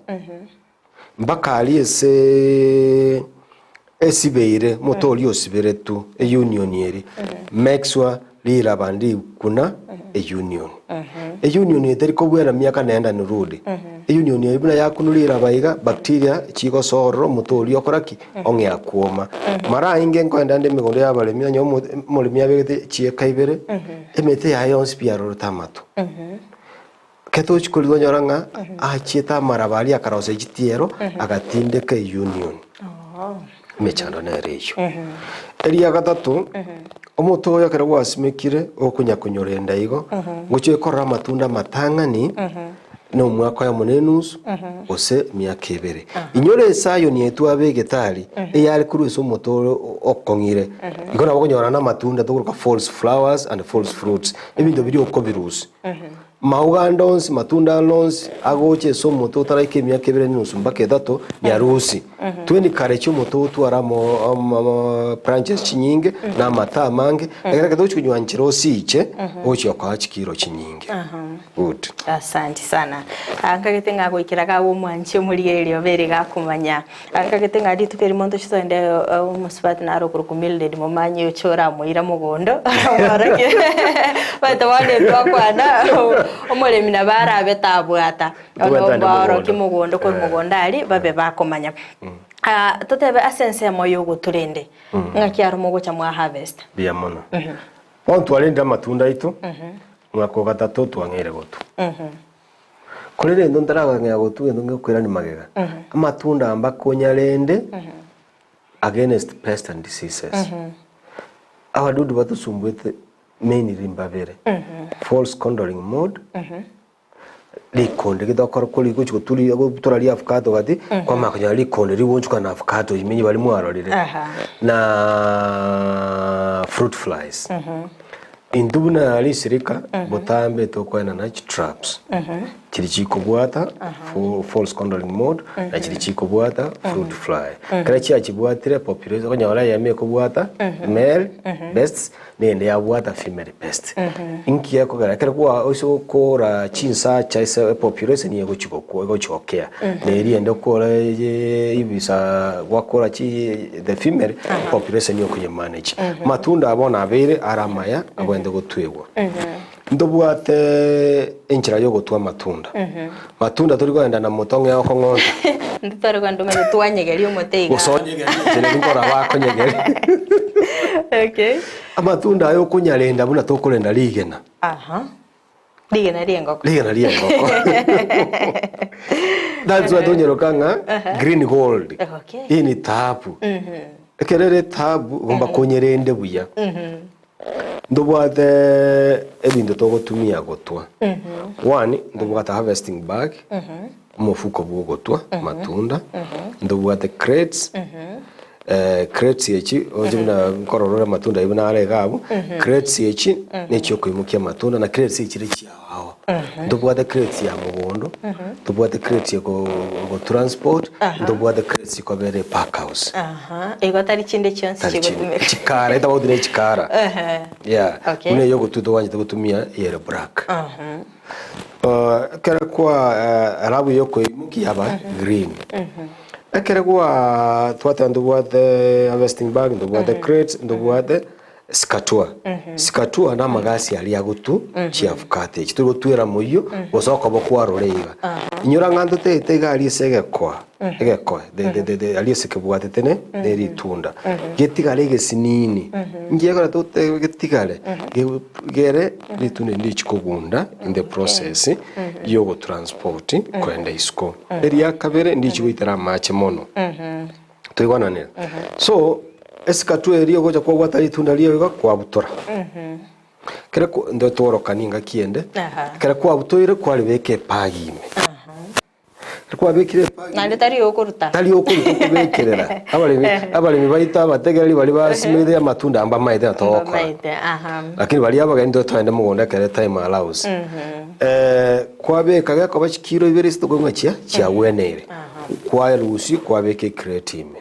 mbaka aliese esibeire motori osibere tu union yeri maxwa lira bandi kuna union union eteri ko bwera miaka nenda nurudi union ibuna yakunulira baiga bacteria chiko sorro motori okoraki onge akuoma mara inge nkwenda ndi migondo yabalemi anyo molemi abegete chieka ibere emete yayo spiaro tamatu keto chikolwa nyoranga achieta marabali akarose chitiero agatinde ke union mechando na rejo eria gatatu omoto yakera wasimekire okunya kunyorenda igo nguche korra matunda matangani no mwaka ya monenus ose myaka ibere inyore sayo ni etu abegetari eyari kuruso moto okongire igona bakonyora na matunda turuka false flowers and false fruits ebindo biri okobirus maugandons matunda lons agoche so moto tarike myaka ibere ni usumbake dato ya rusi tweni karecho moto twaramo branches chinyinge na mata mange agera kadocho kunywanchiro siche ochi okachikiro chinyinge good asante sana angagitenga gwikiraga umwanche muri elio bere gakumanya angagitenga ditu peri monto chitende umusbat na ro kurukumilde momanyi ochora muira mugondo marake batawale twakwana omulemi na barabe tabwata ono kimugondo ko mugondali babe bakomanya totebe asense moyo guturende ngakiaro mugo cha mwa harvest bia mono onto alenda matunda itu mwako gatatu twangere gotu kolere ndo ndaraga ngya gotu ndo ngekwira ni magega amatunda amba konyalende against pests and diseases abadudu batusumbwete main rimbavere false condoring mode likonde kidakora kuri kucho tuli turali avocado gati kwa makanya likonde ribonchuka na avocado imenye bali mwarorire na fruit flies indubuna ali sirika botambe tokwena na traps chirichiko bwata false condoring mode na chirichiko bwata fruit fly kala chibwatire population konyora yame ko bwata male best nende ya bwata female best inki yako gara kala kwa oso kora chinsa chaisa population yego chiko ko ego chokea neri ende kora ibisa gwakora chi the female population yoko ye manage matunda abona abere aramaya abwende gutwegwa ndobwate enchira yo gutwa matunda matunda turi kwenda na mutonge yako ngonda nditari kwenda me twanyegeri umuteiga usonyegeri tene ngora wako nyegeri okay amatunda ayo kunyalenda buna tokolenda ligena ligena riengoko that's why donyerokanga green gold okay ini tabu ekerere tabu gomba konyerende buya ndobwate ebindo togotumia gotwa one ndobwate harvesting bag mufuko bwo gotwa matunda ndobwate crates crates echi ojibuna kororora matunda ibuna ale gabo crates echi necho kwimukia matunda na crates echi rechi yawo ndobwate crates ya mugondo ndobwate crates go transport ndobwate crates ko bere pack house ego tari chinde chonse chigotumira chikara eta bodine chikara yeah une yogo tudo wanje tugutumia yellow black kera kwa arabu yoko imuki yaba green akere kwa twata ndobwate harvesting bag ndobwate crates ndobwate skatua na magasi ali agutu chiafukate chituro twera muyo bosoko bokwaroreiga inyura ngando te gali segekwa egekwa de ali sekebwate tene deri tunda getigale gesinini ngiyekora tote getigale gere litune ndichikogunda in the process yogo transport kwenda isko eri yakabere ndichigwitera mache mono tuyigwananira so esikatu eriyo goja kwa watari tunda liyo kwa butora kera ndo toro kaninga kiende kera kwa butoire kwa lebeke pagime kwa bekire pagime nande tari okuruta kubekerera abali baita bategeri bali basimide ya matunda amba maide atoko lakini bali abaga ndo twende mugonda kera time allows kwa beka gako bachikiro ibere sito gomachia cha wenere kwa rusi kwa beke creatime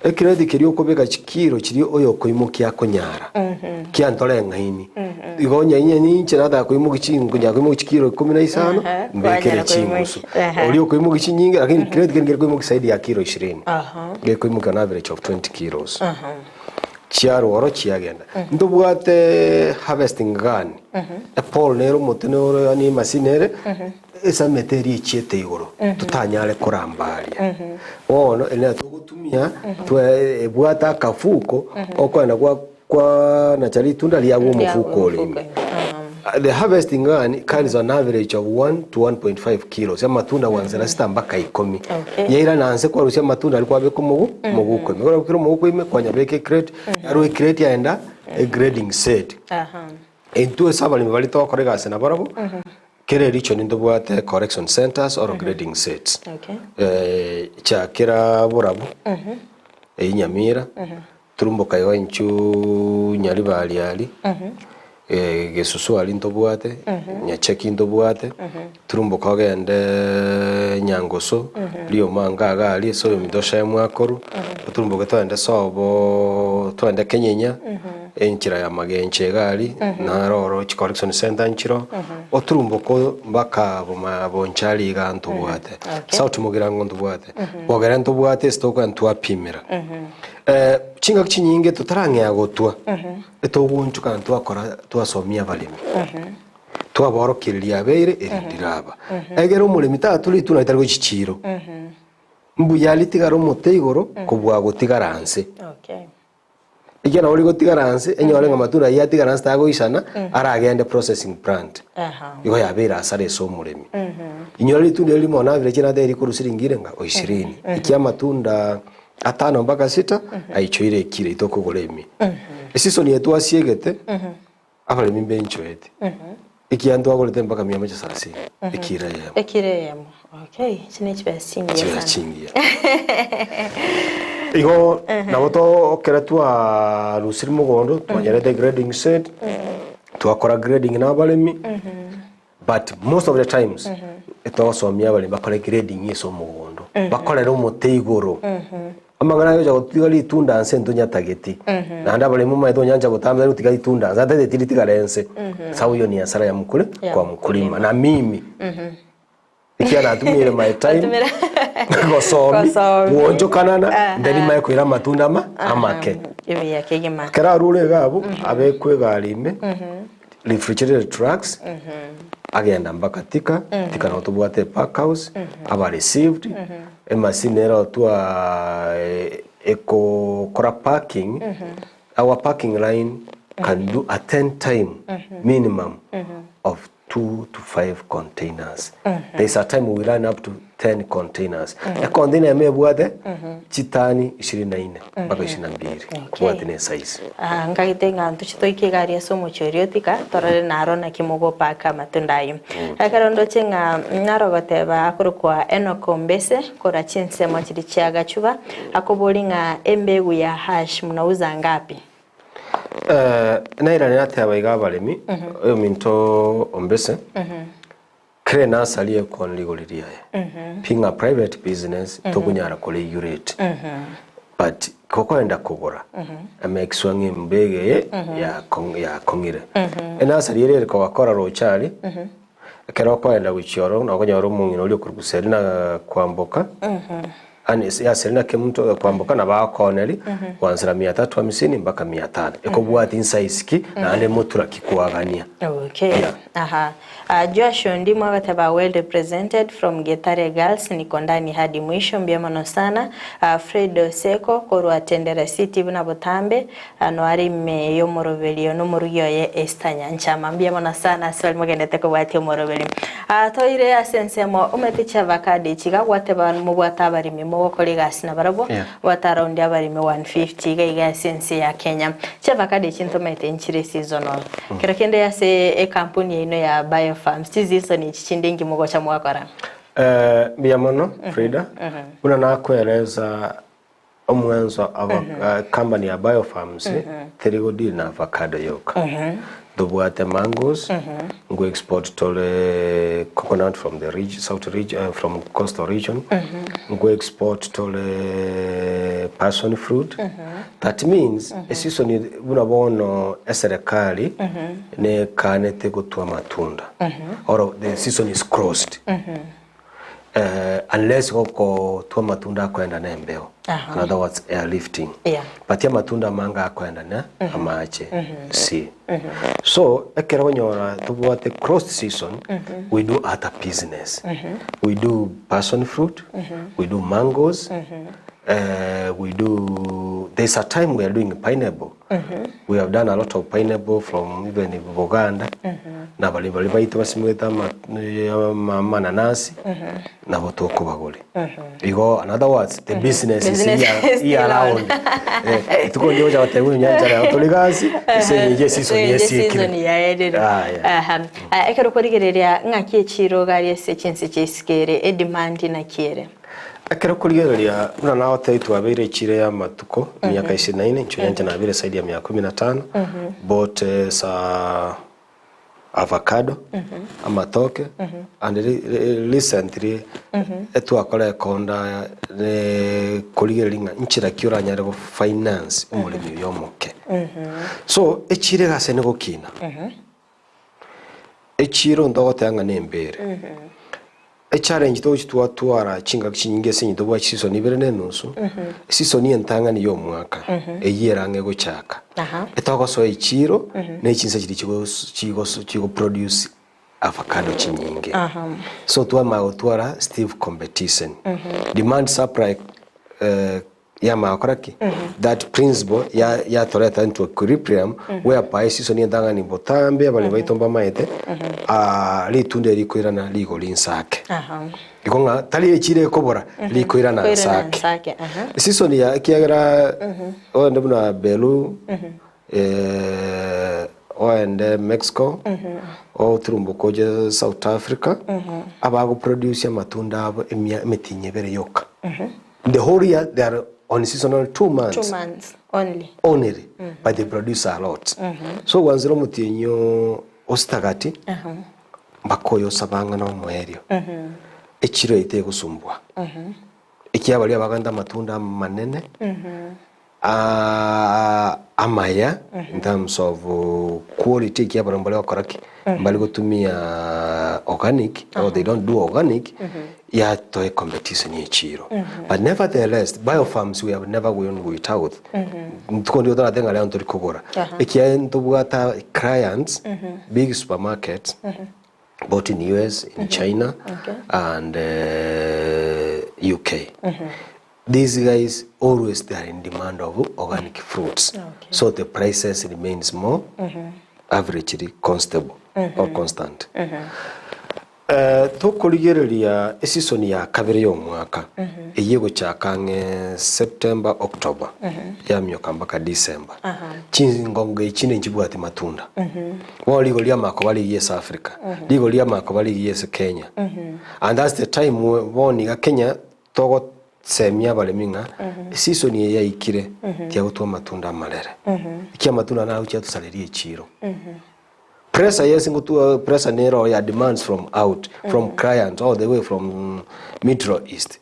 Ekiredi kirio kubeka chikiro kirio oyo koimukia konyara kia ntole ngaini igonya inye ninche nada koimuki chingu nya koimuki chikiro 15 mbekere chingusu olio koimuki chinyingi lakini kiredi kingere koimuki saidi ya kilo 20 ge koimuki na average of 20 kilos chiaro oro chiagenda ndobwate harvesting gani Paul nero mutene ani masinere esa meteri chiete igoro tutanyale korambaria ono ene tugutumia twe bwata kafuko okwenda kwa na chari tunda lya mufuko limi the harvesting gun carries on average of 1 to 1.5 kilos ya matunda wanzira sita mpaka 10 yaira nanse kwa rusia matunda alikuwa beko muguko mekora kiro muguko ime kwanya beke crate aro crate yaenda a grading set entu esaba limebali to korega sena barabo kere richo nindo bwate correction centers or grading sets cha kira borabu Nyamira turumbo kayo inchu nyali bali ali gesusu ali ndo bwate nyacheki ndo bwate turumbo kagende nyangoso liyo manga ali so midosha mwakoru turumbo gatwende sobo twende kenyenya enchira ya magenche gali na roro correction center nchiro oturumbo ko mbaka bonchali ga ndo bwate sauti mugira ngo ndo bwate bogera ndo bwate stoko ntwa pimira chinga kinyinge tutarange agotwa etogunchu kan twakora twasomia balimi twaborokiria beire eriraba egero mulimi tatuli tunatari gochiciro mbu yalitigaro moteigoro kubwa gotigaranse igena oli gotigaranse enyole ngamatuna yatigaranse tago isana aragende processing plant igo yabera asare so mulimi inyole tunde limo na vile china deri kurusiringire nga 20 ikia matunda atano mpaka 6 aichoire kire itoko golemi season yetu asiegete abale mimbencho ete ikiandu agolete mpaka 130 ikire yamo okay chinechi basingia igo naboto okera twa rusiri mugondo twanyerete grading set twakora grading na balemi but most of the times etosomia bali bakore grading yeso mugondo bakorera umuteigoro amangana yo jagotigali tunda nsento nyatageti nanda bale muma edo nyanja gotamba rutigali tunda zate tilitigalense sawo yo ni asara ya mukule kwa mkulima na mimi ikia natumire my time gosomi wonjo kanana ndeni mai kwira matunda amake ibi yakegema kera rule gabo abekwe galime refrigerated trucks agenda mpaka tika na utubwate pack house aba received emasinera twa eco kora parking our parking line can do a 10 time minimum of 2 to 5 containers there's a time we run up to 10 containers a container mebwate chitani 24 mpaka 22 bwate ne size ngagitenga ntuchitoike gari ya somo choriotika torare naro na kimogo paka matundayo akarondo chenga narogoteba akurukwa enokombese kora chinse mochiri chiaga chuba akobolinga embegu ya hash munauza ngapi naira nate abaiga balemi oyo minto ombese kre nasalie konli goliria pinga private business tokunyara kole urate but kokwenda kugura amexwange mbege ya kongire enasali rere ko akora rochali kero kwenda guchoro na konyoro mungino oli kuruguseri na kwamboka ya serina kemuntu kwamboka na bakoneli wanzira 350 mpaka 500 ekobwati insaiski na ande mutura kikuagania aha Joshua ndimo agataba well represented from Getare Girls niko ndani hadi mwisho mbiamano sana Fridah Seko korwa tendera city buna botambe no ari me yo morovelio no moruyo ye Onyancha mbiamano sana swali mugendete ko bwati morovelio toire asensemo umeticha vakadi chiga wateba mu bwatabari mimo kolegasi na barabo watarondi abari me 150 gaiga sense ya Kenya chavakadi chinto mete nchire seasonal kirakende ya se kampuni ino ya Biofarms tiziso ni chindingi mugocha mwakora biamono Fridah una nakueleza omwanzo ava company ya Biofarms terigo deal na avocado yoka Dobwate mangoes, go export to the coconut from the region, south region, from coastal region, go export to the passion fruit. That means a season is unabono eserekali ne kanete kutua matunda, or the season is crossed. Unless wako tuwa matunda kwenda na mbeo. In other words, airlifting. But ya matunda manga kwenda na amache. See. So, ekera wanyora tubuate cross season, we do other business. We do passion fruit, we do mangoes, we do, there's a time we are doing pineapple. We have done a lot of pineapple from even in Buganda. Na bali baitu basimweta mananasi na botoko bagole. Because in other words, the business is here around. Tuko nyoja watewe Onyancha ya tuligasi isenye season ya edero. Ekero kurigereria ngaki echiro gari ese chinse chesikere demand na kiere. Akera kurigereria una nawo taitu abere chire ya matuko miaka 24 ncho Onyancha na abere saidi ya miaka 15 but sa avocado amatoke and recently etu akora konda kurigereria nchira kiura nyare go finance umurimi yomoke so echire gase ne gokina echiro ndogotanga nembere challenge to twatwara chinga kinyinge senyi to bwa season ibere nenusu season yentanga ni yo mwaka eyera nge gochaka etoko so ichiro ne chinsa chigo produce avocado chinyinge so twara Steve competition demand supply ya makoraki that principle ya toreta into equilibrium whereby season yentanga ni botambe abali baitomba maete litunde likwirana ligo linsake ikonga tali echire kobora likwirana nsake season ya kiagera ndebuna belu oende Mexico turumbo koje South Africa abago produce matunda abo emetinye bere yoka the whole year they are on seasonal 2 months. 2 months only. But they produce a lot. So wanziro mutinyo ostagati bakoyo sabanga na omwerio echiro ite gusumbwa ikiabali abaganda matunda manene amaya in terms of quality kiabali bakoraki bali gutumia organic or they don't do organic ya to a competition echiro but nevertheless Biofarms we have never gone without tukondi odora tenga leo ntorikogora ikia ntobwata clients big supermarkets both in US, in China and UK. These guys always they are in demand of organic fruits. So the prices remains more averagely constable or constant. Tukurigereria season ya kabiri yo mwaka eyego chakange September October ya myoka mpaka December chingongo ichine njibwati matunda wali golia mako bali yes Africa ligolia mako bali yes Kenya and that's the time woni ga Kenya togo semia bale minga season ya ikire tia gutwa matunda malere ikia matunda na uchi atusarerie chiro pressure yes ngutu pressure nero ya demands from out from clients all the way from Middle East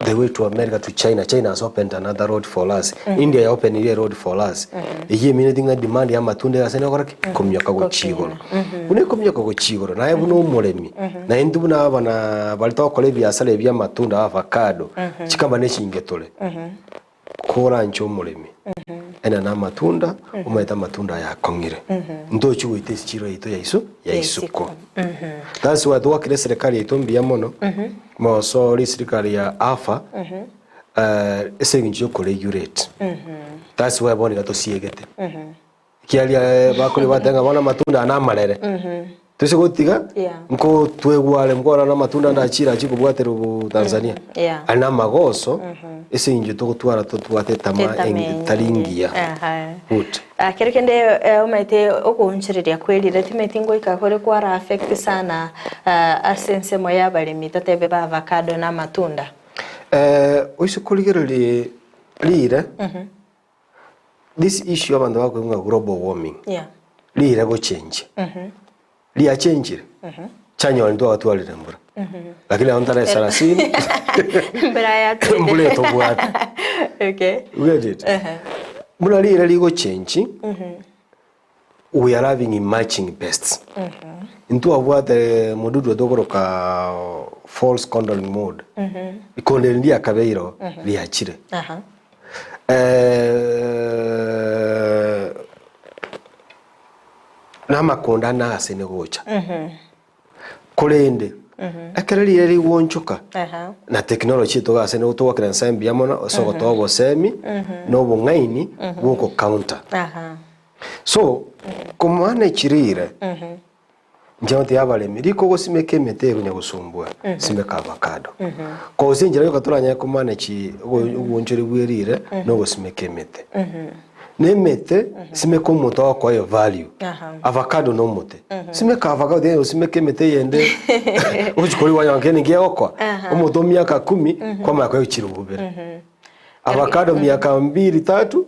the way to America to China has opened another road for us India opened a road for us iye minedinga demand ya matunda ya sene koraki kumyoka go chigoro une kumyoka go chigoro na ebu no muremi na indu na abana balito kole biasale bya matunda avocado chikamba nechingetole kora ncho muremi ena na matunda umaita matunda ya kongire ndochi wite chiro ito ya isuko that's why the work serikali itombi ya mono mo so serikali ya afa esengi ko regulate that's why boni gato siegete kiali bakole batanga bona matunda na malere tuse gotiga mko twegwale mkora na matunda ndachira chikubwatero bu Tanzania ana magoso esengi to gutwara to twate tama taringia gut kerekende umaite okunchiriria kweli retimete ngo ikakore kwara affect sana asense moya balimi tatebe ba avocado na matunda oisukuligere lire this issue abantu bakwinga global warming lira go change lia change chanyo ndo watu walirembura lakini ontara 30 mbera ya mbule to bwata okay get it muna lira ligo change we are having in matching pests into abwata mududu dogoroka false condoning mode ikonde ndia kabeiro liachire namakonda nase negocha kulende akereri eri wonchuka na technology to gase no to kran sembi yamona so to go semi no bungaini buko counter so kumane chirire njauti yabale miriko go simeke metero nya gusumbwa simeka avocado ko sinjira yo katuranya kumane chi wonchuri bwerire no go simeke mete nemete simeko muto kwa yo value avocado no mute simeka avocado de simeke mete yende uchikori wa yankene ngiye okwa umuto miaka 10 kwa mako yo chirububere avocado miaka 2-3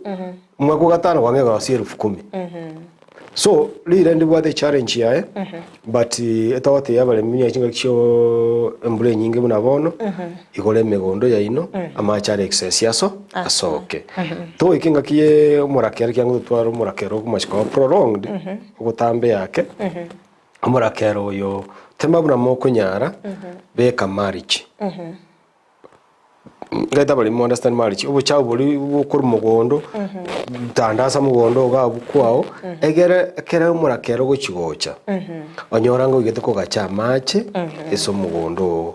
mwako gatano wangega wasiru 10 so lira ndi bwate challenge yae but etawate yabale minya chinga kyo embule nyinge munabono ikole megondo ya ino ama chare excess yaso asoke to ikinga kiye murakero kyangu twaro murakero kumashika prolonged ugutambe yake murakero yo temabuna moko nyara beka marriage ngata bali mo understand marriage ubu chawo buli ukuru mugondo tandasa mugondo ga bukwao egere murakero go chigocha onyorango igete ko gacha mache eso mugondo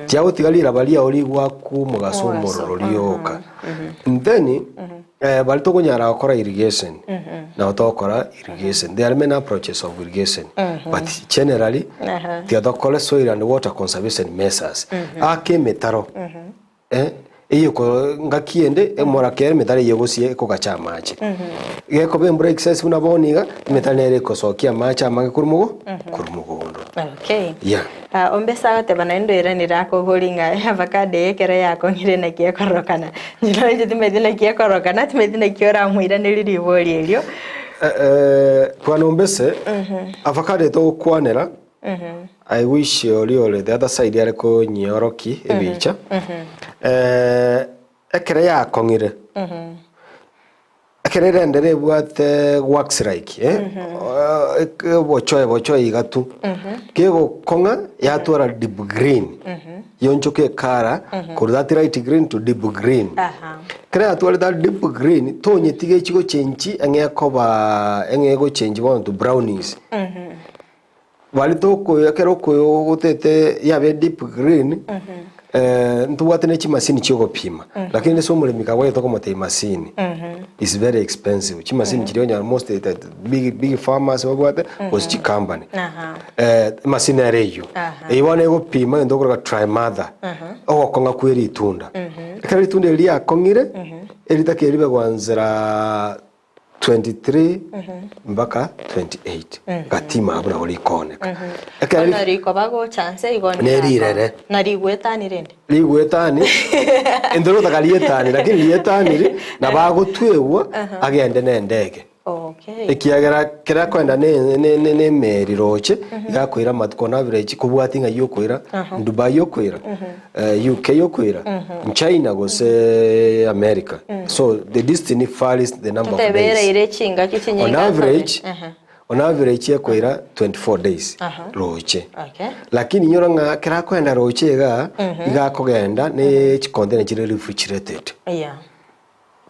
chawo tigalira bali oli gwaku mugaso mororo lioka then bali to kunyara akora irrigation na otokora irrigation there are many approaches of irrigation but generally the other soil and water conservation measures ake metaro iyo ko ngakiende emorakere metale yegosie ko gacha mache geko bembra excess una boniga metale ere ko sokia macha mange kurumugo okay yeah ombesa te banaendo iranira ko holinga avocado ekere yako ngire na kiye korokana njiro timedina kiye korokana timedina kiora muira niliri boli elio kwa nombese avocado to kwanera I wish you the other side yare ko nyoroki ebicha ekere ya kongire ekere rendere bwate wax like bocho igatu kego konga ya tora deep green yonchoke kara ko that right green to deep green kere atwale that deep green to nyetige chigo chenchi engeko change one to brownies walito ko yakero ko gutete yabe deep green ntuwate ne chimasini chyo pima lakini so mulimi kawaye to komote masini is very expensive chimasini chirionya most big farmers wabwate was chi company masini areyo ibone go pima ndoko ka try mother okonga kweri itunda kali itunda eli akongire elitake elibe kwanzira 23 mpaka 28 gatima abuna oli koneka ekali riko bago chance igone nerirere narigwetani rende ligwetani endoro takalietani lakini lietani na bago twewa agende nendege okay ekiagera kera kwenda ne meri roche yakwira matkona average kubwatinga yokwira Dubai yokwira UK yokwira China gose America so the destiny follows the number of days on average yakwira 24 days roche lakini nyoranga kera kwenda roche igakogenda ne chikondene chire refrigerated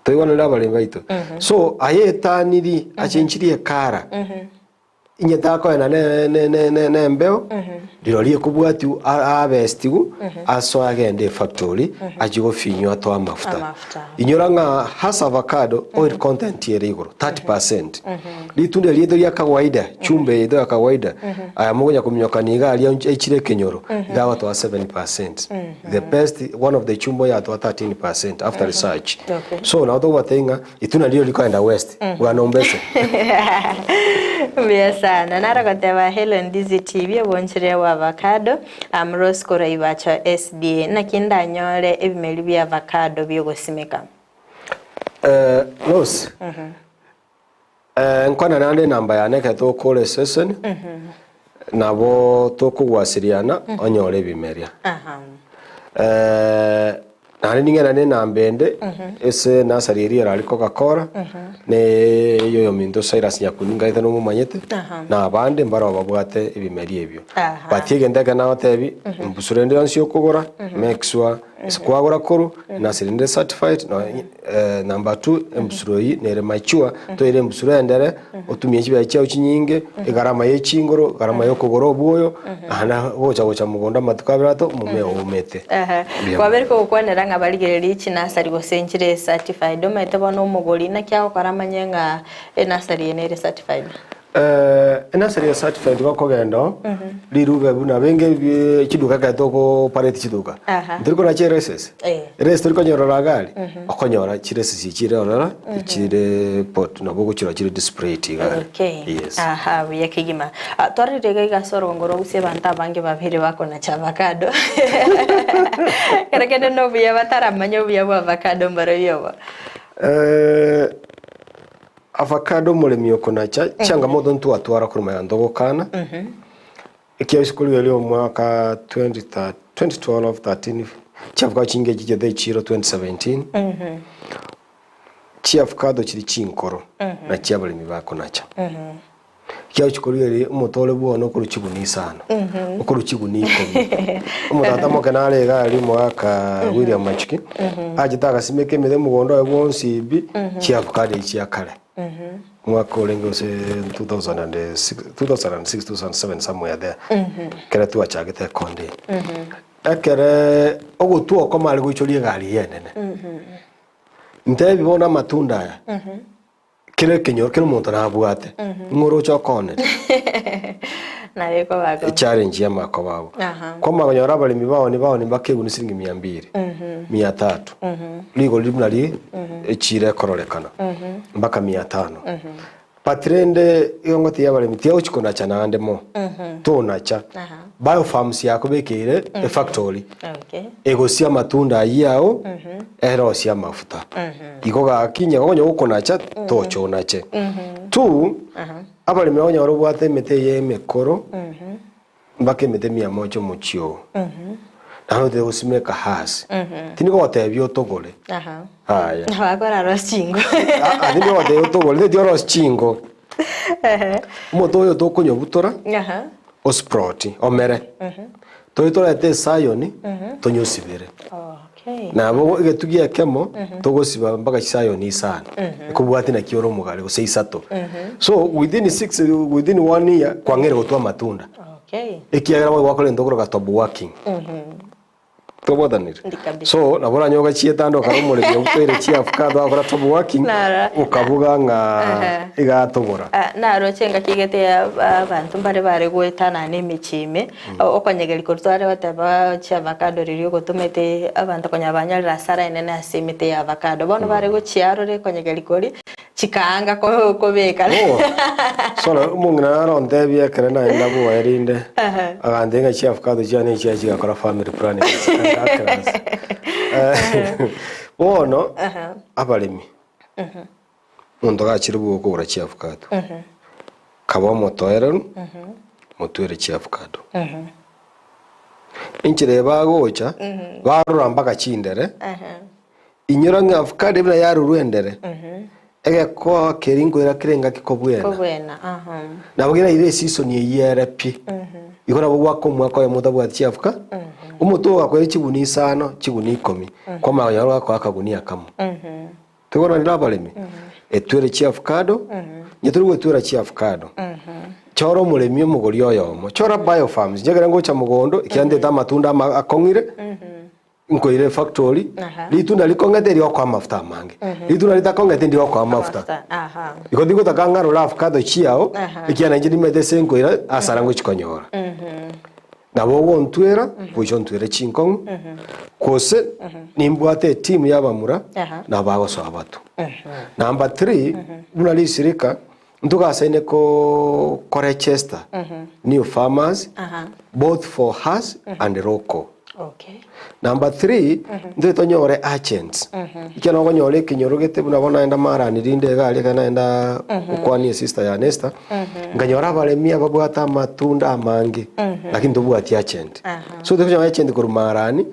toiwana labale baito so ayetaniri achenchirie kara inyeta ko na ne mbeo diroliye kubwati abestigu aso agende factory ajigo finyo ato amafuta inyoranga hasa avocado oil content yere igoro 30% litunde liedo ya kawaida chumbe yedo ya kawaida ayamugonya kumnyokaniga ali echire kenyoro dawa to 7% the best one of the chumbo ya to 13% after research so now do watenga ituna lio likoenda west wanombese sana naragoteba hello Ndizi TV abonchire wa avocado Rose Koraibacha SDA nakinda nyore ebimeli bya avocado byo gosimeka Rose nkwana nande namba yane ke to kore session nabo to kugwasiriana onyore bimeria nari ningena ne nambende ese nasari ariko gakora ne yoyo minto Cyrus Nyakuninga ithano mumanyete na abande mbara babwate ibimeri ebyo batige ndega na otebi mbusurende yansi okugora make sure skwagora koru nasirinde certified no number 2 mbusuroyi nere mature to ire mbusurendere otumye kibe cyao kinyinge igarama y'ekingoro garama yo kugora obuyo ana gocha mugonda matukabirato mume umete kwaberiko gukwanera ngabarigereri iki nasari gosenkire certified omete bono umugori na kyao karamanye nga nasari yenere certified nasari certified bakogendo liruga buna benge kiduka katoko pareti kiduka ndiko na chereses rest ndiko nyorora gali okonyora chireses chire orara chire pot nabo guchira chire display tiga yes yakigima twarirege gasoro ngoro usie banta bange babiri bako na avocado karekene no buya bataramanyo buya avocado mbaro yoba avocado mulemi okonacha changamoto ntu atwara kuri mayando gokana ikiyo sikuru yali omwaka 2012 13 chavuka chinge kigede chiro 2017 chiavocado chiri chinkoro na chiabalemi bakonacha kiyo sikuru yali umutole buono kuri chiguni sana okuru chiguni komi umutata mokenale gali mwaka William Machiki ajitaka simeke mede mugondo ebonsi bi chiavocado chiakale mwaka olengose 2006 2007 somewhere there kera tu achagete konde akere ogutu okomali gucholie gali yenene ntebi bona matunda ya kire kenyor kire muntu nabwate ngoro chokone na beko bago challenge ya makobabo kwa magonyora balimi bawo ni bakeguni siringi 200 300 ligo libnali echire kororekana mbaka 500 patrende yongoti yabalimi tiyo chikona chana andemo tonacha Biofarms yakubekire e factory egosia matunda yao ero sia mafuta ikoga akinya gonyo ukonacha tocho nache tu abalimi onyoro bwate mete ye mekoro mbake mete 100 muchio naho de usimeka hasi tiniko watebyo togole haya bakora rosingo adini wate togole de rosingo moto yo tokonyo butora osproti omere toitora te sayoni tonyosibere nabo igetugia kemo togosiba mpaka sayoni sana kubwati na kioro mugale go 6 so within 1 year kwangere gotwa matunda ekiagera wakole ndogoro gatobu working tobodanire so nabora nyoga chietando karumure byo kwere chi avocado akora tobu working ukabuga nga igatobora naro chenga kigete abantu bare gwetana n'emichime okonyegeri kortware bataba chi avocado riri gotumete abantu konyabanya rasara enene asimete ya avocado bono bare go chiarore konyegeri kori chikanga ko beka so mungna ronde bya kerena ndabu erinde agandenga chi avocado jane chi agakora family planning bono abalimi muntu gachiribu okura chi avocado kabo motoero motwere chi avocado inchire bagocha barura mpaka chindere inyura nga avocado ibira yarurwendere ege ko keringo era kirenga kikobwena nabugira ire season yeyere pi ikora bwako mwako ya mudabu ati afuka umuto akore kibuni sano kibuni 10 kwa maganyaro ako akagunia kamo tugora ndabalemi etwere chi avocado nyeturu wetwera chi avocado choro mulemi omugori oyomo chora Biofarms jegera ngocha mugondo ikyande ta matunda akongire nkoire factory litunda likongete rio kwa mafuta mange litunda litakongete ndio kwa mafuta iko dingo takangaro la avocado chiao ikiana njini medese nkoira asarango chikonyora nabo wontwera bujo ntwere chinkong kose nimbwate team yabamura nabago so abatu number 3 bunali sirika ntugasaine ko Rochester new farmers both for us and local Okay. Number 3 ndo tonyore agents. Ikeno gonyore kinyorogete buna bona enda marani rinde gali kana enda ukwani sister ya Nesta. Nganyora balemia babwata matunda amangi. Lakini tobwati agent. So the agent ko marani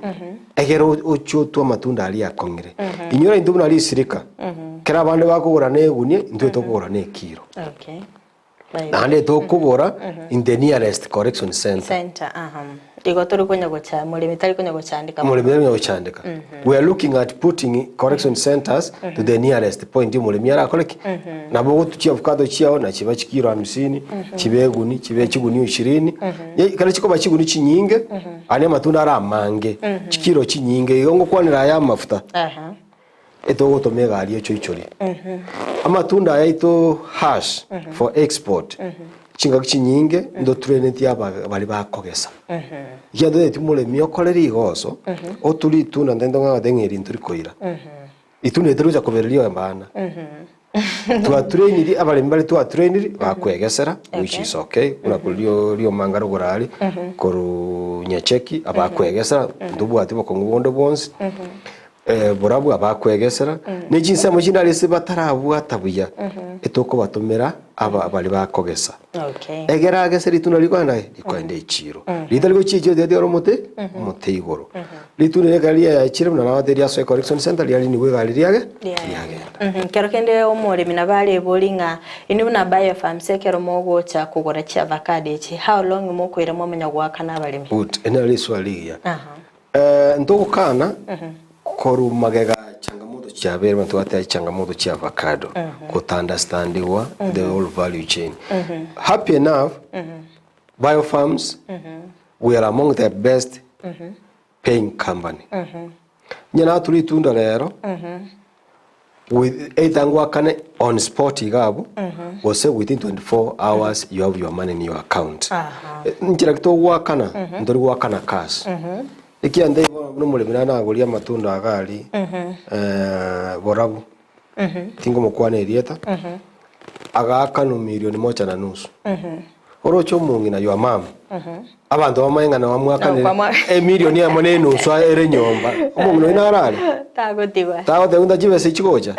egero ochoto matunda ali akongire. Inyora indubuna ali sirika. Kera bande bakugura negunie ndo tokugura ne kiro. Okay. Nande tokugura in the nearest correction center. Igotoro konya gocha mulimi tari konya gochandika. Mulimi tari konya gochandika. We are looking at putting correction centers to the nearest point mulimi ara koleki. Nabo gutukia avocado chiao na chiba chikiro 50, chibeguni, chibe chiguni 20. Kale chiko bachiguni chinyinge, ane matunda ara mange. Chikiro chinyinge yongo kwanira ya mafuta. Eto gotomega ali echo ichori. Amatunda yaito hash for export. Chinga kinyinge ndo trained yaba bali bakogesa. Yado eti mulemi okoreri igoso otuli tuna ndendo nga dengeri nturi koira. Itune teruja koberelio embana. Twa trained abali mbali twa trained bakwegesera which is okay. Una kulio mangaro gorali koru nyacheki abakwegesera ndubu atibo kongondo bonse. Borabu abakwegesera nejinsa mujina lese batarabu atabuya etoko batomera abali bakogesa. Okay. Egera agesera ituna ligwana ikwende ichiro. Lidalgo chijo de oromote mote igoro. Litune galia ya ichiro na nawateria so correction center yali ni we gali riage. Kero kende omore mina bali bolinga inu na Biofarms kero mogo cha kugora cha avocado chi. How long mo kwira mo menya gwaka na balimi? Good. Enali swali ya. Ndoko kana koru magega changamoto cha berma tuate changamoto cha avocado to understandiwa the whole value chain. Happy enough Biofarms we are among the best paying company. Nyana tulitunda lero with eitangwa kane on spot igabo was within 24 hours you have your money in your account. Njira kito wakana ndori wakana cash. Iki ande no mulimi na agoria matunda agali borabu tingo mukwane rieta agaka no milioni 1.5 orocho mungi na yo mama abantu bamayenga na bamwaka milioni ya mone no so ere nyomba umuntu no inarale tago unda jibese chikoja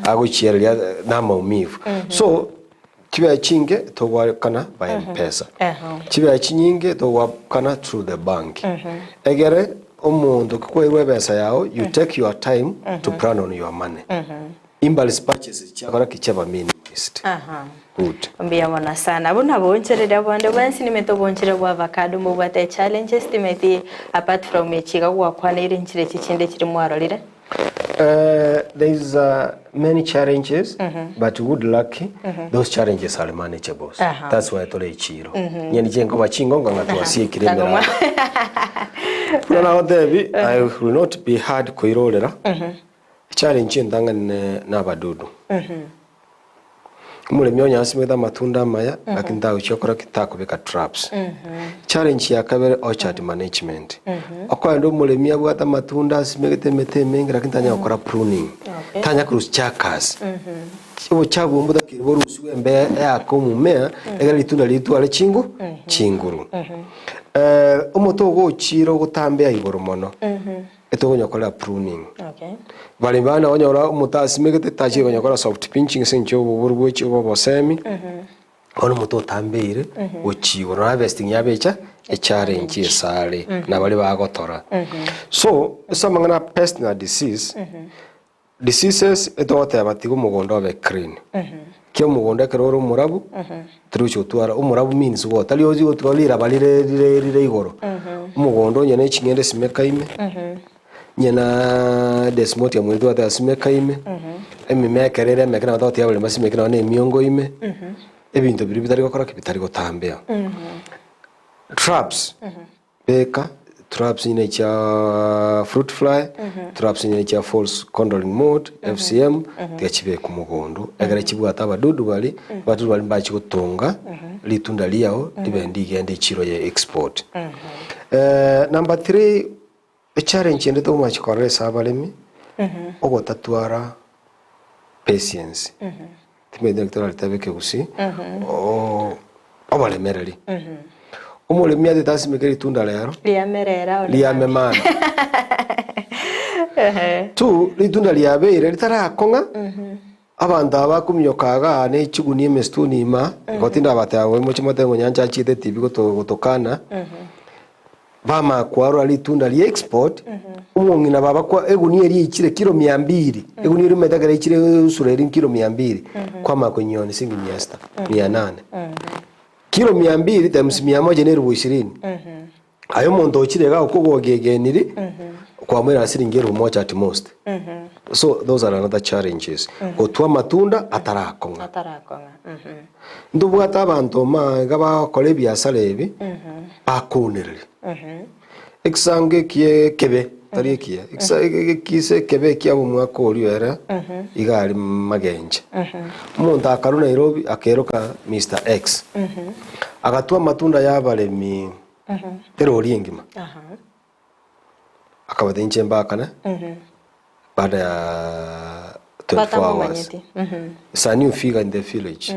aguchieria na maumivu so chibe chinge togwakana by M-Pesa. Chibe chinyinge togwakana through the bank. Egere omuntu kwirwe pesa yao you take your time to plan on your money. Impulse purchases chakora kichaba minimist. Good. Mbia mona sana. Buna boncherera bwande bwansi nimetobonchera bwa avocado mu bwate challenge estimate apart from echiga kwa kwanire nchire chichinde chiri mwarolire. There's many challenges, but good luck, those challenges are manageable. That's why I told you. Nyeni jengo machingo nganga tuwasie kiremera. Puna Devi, I will not be hard kuirolera. Challenge ndanga na badudu. Mulemi onyasimeda matunda maya lakini ndawo chokora kitakubeka traps. Challenge ya kabere orchard management. Okwando mulemi abwata matunda asimegete meteme lakini tanya okora pruning. Tanya kuruchakas. Chibo chabu mbuda kiboru usiwembe yako mumea egari tunda litwale chinguru. Omotogo chiro gutambea igoro mono. Etogo nyokola pruning. Bali bana onyora umutasi megete tachi onyokora soft pinching sencho burbu chibo bosemi. Ono muto tambeire ochiwo na harvesting yabecha a challenge esale na bali bagotora. So samangana pest na disease. Diseases etote abatigo mugondo be crane. Kyo mugondo keroro murabu trucho twara umurabu means what ali ozi otwalira balire igoro. Mugondo nyene chingende simekaime. Nyena desmoti ya mwetu wata asimeka ime emime kerere mekena watati ya wale masimeka wane miongo ime ebintu biri bitari gukora kibitari gutambea traps beka traps ine cha fruit fly traps ine cha false controlling mode FCM tiachibe ku mugondo egara kibwata abadudu bali bachi gutunga litunda liao libendi gende chiro ye export. Number 3 a challenge in the too much correct abalemi ogo tatuara patience time director altabeke Gusii o abalemereri Omulimi ati tasimekera itunda lero liamemana tu litunda liabeire litarakonga abantu abakumyokaga ne chiguni emestuni ima gotinda batawe muchimote Onyancha chite TV gutokana bama kwaro litunda li export umwongina baba kwa eguni eri ichire kilo 200 eguni eri metagara ichire usura eri kilo 200 kwa makonyoni singi 800 kilo 200 times 100 ni 20 ayo mondo ochirega ukugwogegeniri kwa mwera asiringi 1 at most so those are another challenges gotwa matunda atarakonga ndubwata abantu magaba kole biasara ebi akonerere exange kie kebe tari kie kise kebe kia umwaka oliera igari magenje umuntu akaru Nairobi akeroka Mr X agatwa matunda yabaremi terori ngima akabadenje mbakana baada ya 24 hours it's a new figure in the village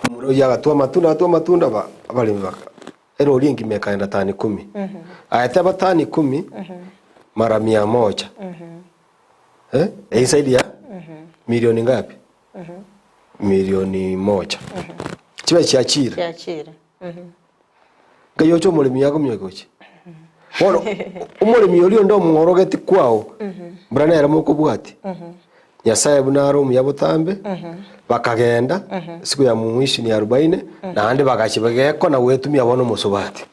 muro yagatwa matunda bali erori ngima kaenda tani 10 ayataba tani 10 mara 100 zaidi ya milioni ngapi milioni 1 chiba chiachira gayocho mulimi yako myekochi bono umulimi oli ndo mworogeti kwao brana era mukubwati Nyasaye bunaro muyabutambe bakagenda siku ya mwishi ni 40 na andi bakachibegeko na wetumya bono musobati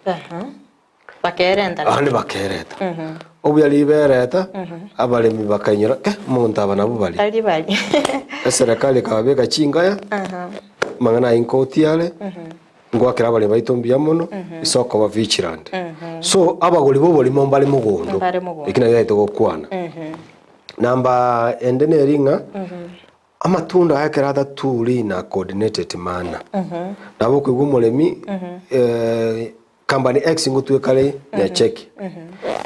bakerenda andi bakereta obu yali bereta abalimi bakanyira ke muntu abana bubali ali bali serikali kabeka chingaya mangana inkotiale ngwakira bali baitombia muno isoko wa vigilant so abagoli bo boli mombali mugondo ikina yaito gokwana namba endene ringa amatunda yakirata tuli na coordinated manner nabo kwigwa mulemi company X ngutwe kale ya check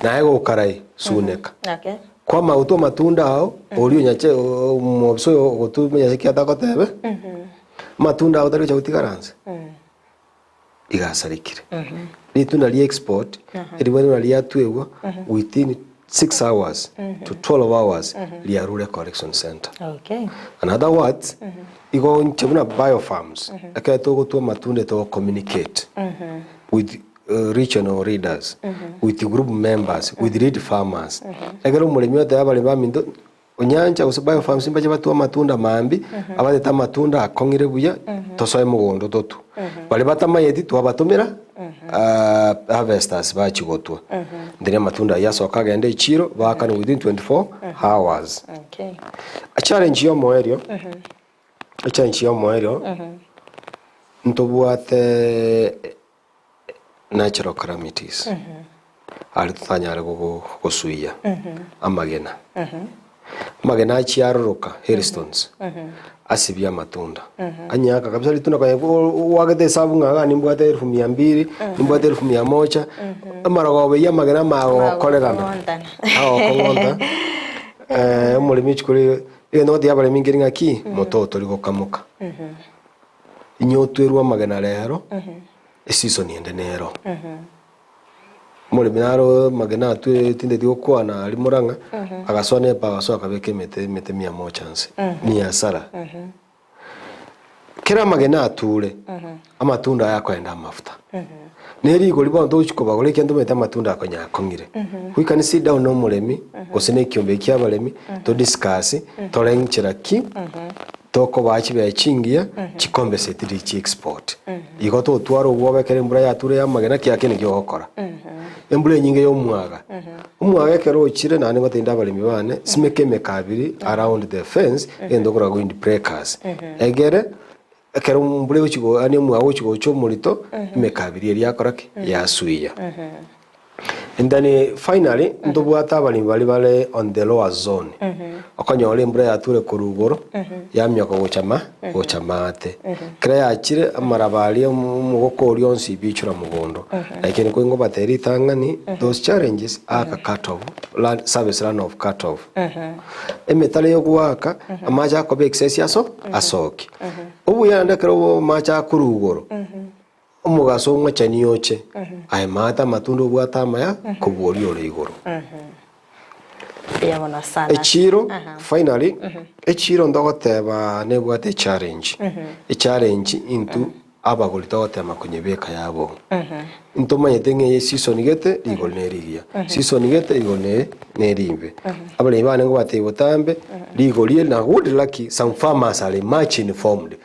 na yego karai suneka kwa mauto matunda hao olio nyache mobso gotumenya sikia takotebe matunda hao tari chautikaraanze igasarikire litunda li export eriwena li atwewa within 6 hours to 12 hours liarure collection center in other words igo nchebuna biofarms akato gotwa matunda to communicate with regional readers with group members with read farmers egero mulimi ote abali bamindo Onyancha use biofarms imbaje batwa matunda mambi abateta matunda akongire buya tosoye mugondo totu bali batamayeti twabatumira harvesters bachigotwa ndine matunda yasoka gende ichiro bakana within 24 hours a challenge yo moerio ntobwate natural calamities ali tutanyare gosuya amagena magena chiaruruka hailstones asibia matunda anyaka kabisa lituna kwa wagete sabu ngaga nimbwate 1200 nimbwate 1100 amara kwa ya magena ma kolerana kongonda mulimi chikuri ino dia bale mingiringa ki mototo liko kamuka inyotwerwa magena rero season yende nero mulimi naro magena tinde dio kwana ali muranga agasone pa gaso akabeke mete 100 chance ni asara kera magena ature amatunda yakwenda amafuta neri igoli bondo uchikoba gore kendo meta matunda akonya akongire we can sit down no mulemi gosene kyombe kya balemi to discuss to lenchera ki toko bachi bya chingia chikombe setiri chi export igo to twaro wobe kere mbura yature ya magena kyake ni gyo embule nyinge yo umwaga kero chire nane ngotinda balimi bane simeke mekabiri around the fence endokora go in breakers egere kero mbule uchigo ani umwaga uchigo cho mulito mekabiri eri yakorake yasuya and then finally ndobwata balimi bali on the lower zone okonyole mbure yature kurugoro yamyoko gochamate kera yachire amarabali mugokori onsi bichura mugondo lakini ko ngo bateri tangani those challenges aka cut off land service run of cut off emetale yo gwaka amaja ko be excess yaso asoki ubu yanda kero macha kurugoro omugaso omwachani yoche aimata matundo bwatamaya kubori ore igoro echiro finally echiro ndogoteba nebwate challenge challenge into abagoli togotema kunyebeka yabo intomanyete ngeye season gete ligol nerigia season gete igol nerimbe abale bane ngo batebotambe ligolie na good lucky some farmers are much informed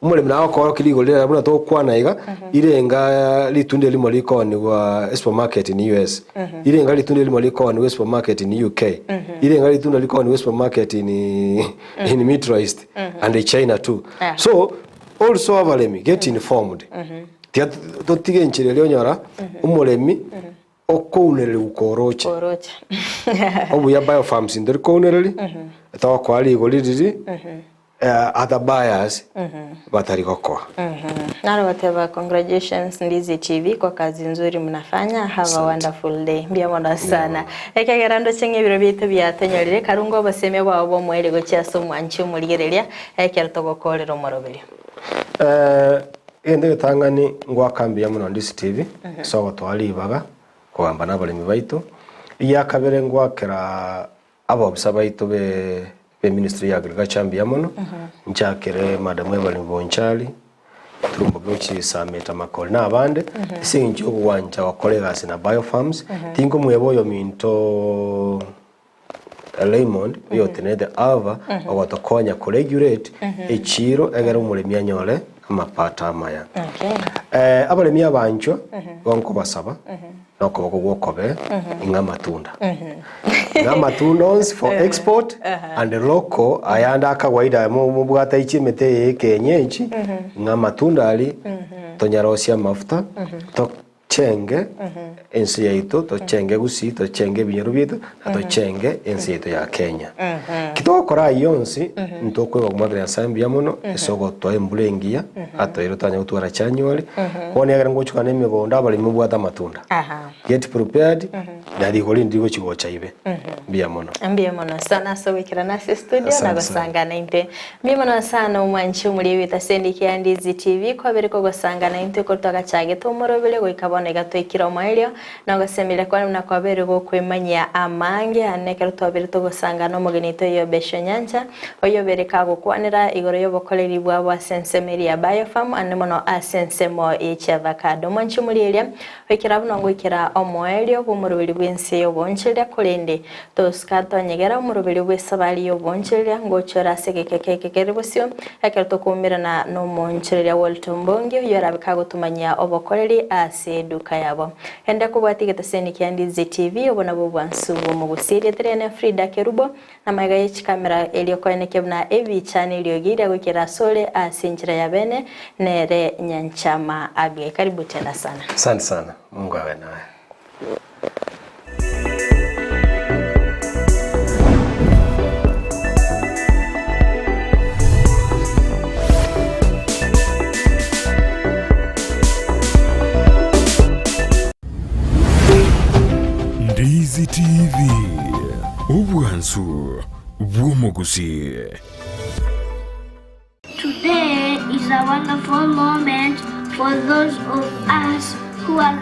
umule mnawo ko ligol lera buna to kwana iga irenga litunde limo likoni wa supermarket in US irenga litunde limo likoni wa supermarket in UK irenga litunde likoni wa supermarket in Middle East and China too so also abalemi get informed totige nchire leo nyara umulemi okounere ukoroche obu ya Biofarms ndiri kounere tawa kwali igoliriri other buyers batari gokoa naro wateva congratulations Ndizi TV kwa kazi nzuri mnafanya have a wonderful day mbiyamona sana ekegerando cenge biro bitu byatonyorire karungo baseme babo mwere gochaso mwanchi muligereria ekerto gokorero morobiri ende tangani ngwa kambi ya muno Ndizi TV so twali baga kwamba nabalemi baitu iya kabere ngwa kera abo bisabaitu be Ministry ya Agriculture mbiamono nchakere madamwe bali bonchali turumbo gochi sameta makol na abande sinjo wanja wakolega sina Biofarms tingo mweboyo minto Raymond yo tenede ava awatokonya ko regulate echiro egera umulemi anyole amapata amaya abalemi abancho gonko basaba noko gokobe ingamatunda ngamatunda for export and local ayanda kawaida mu bwata ichimete kenyechi ngamatunda ali tonyarosia mafuta to chenge ensi yaito to chenge Gusii to chenge binyarubito to chenge ensi yaito ya Kenya kitokora yonsi ntoko bagumagara yasambi yamono esogo to embulengia atoiro tanya utwara chanyole one yagara ngochuka nemigonda bali mu bwata matunda get prepared dali goli ndigo chigocha ibe biyamono sana so wikira na studio na gosangana inte biyamono sana umwanchi muri wita sendiki ya Ndizi TV kwa beriko gosangana inte ko twagachage to morobele go ikabone gato ikira omailio na gosemile kwa na kwa beriko kwemanya amange anekero twabere to gosangana mugenito Yobes Onyancha oyo bereka gukwanira igoro yobokoleri bwa sensemeri ya Biofarm anemono asensemo avocado mwanchi muri elia wikira bunongo ikira omailio bumurubili bwense yobonchira kurende toskato nyegera umurubili bwesabali yobonchira ngochora sekekekekerebosyo akerto kumira na no monchira waltombongi yorabika gutumanya obokoreri aseduka yabo enda kubwati geteseni kya Ndizi TV obona bobwansu mu Gusii trene Fridah Kerubo na magaye kamera eliyokoneke bna evi channel yogira gukira sole asinjira ya bene nere nyanchama abye karibu tena sana asante sana Mungu awe nawe Ndizi TV ubwansu bw'omu Gusii. Today is a wonderful moment for those of us who are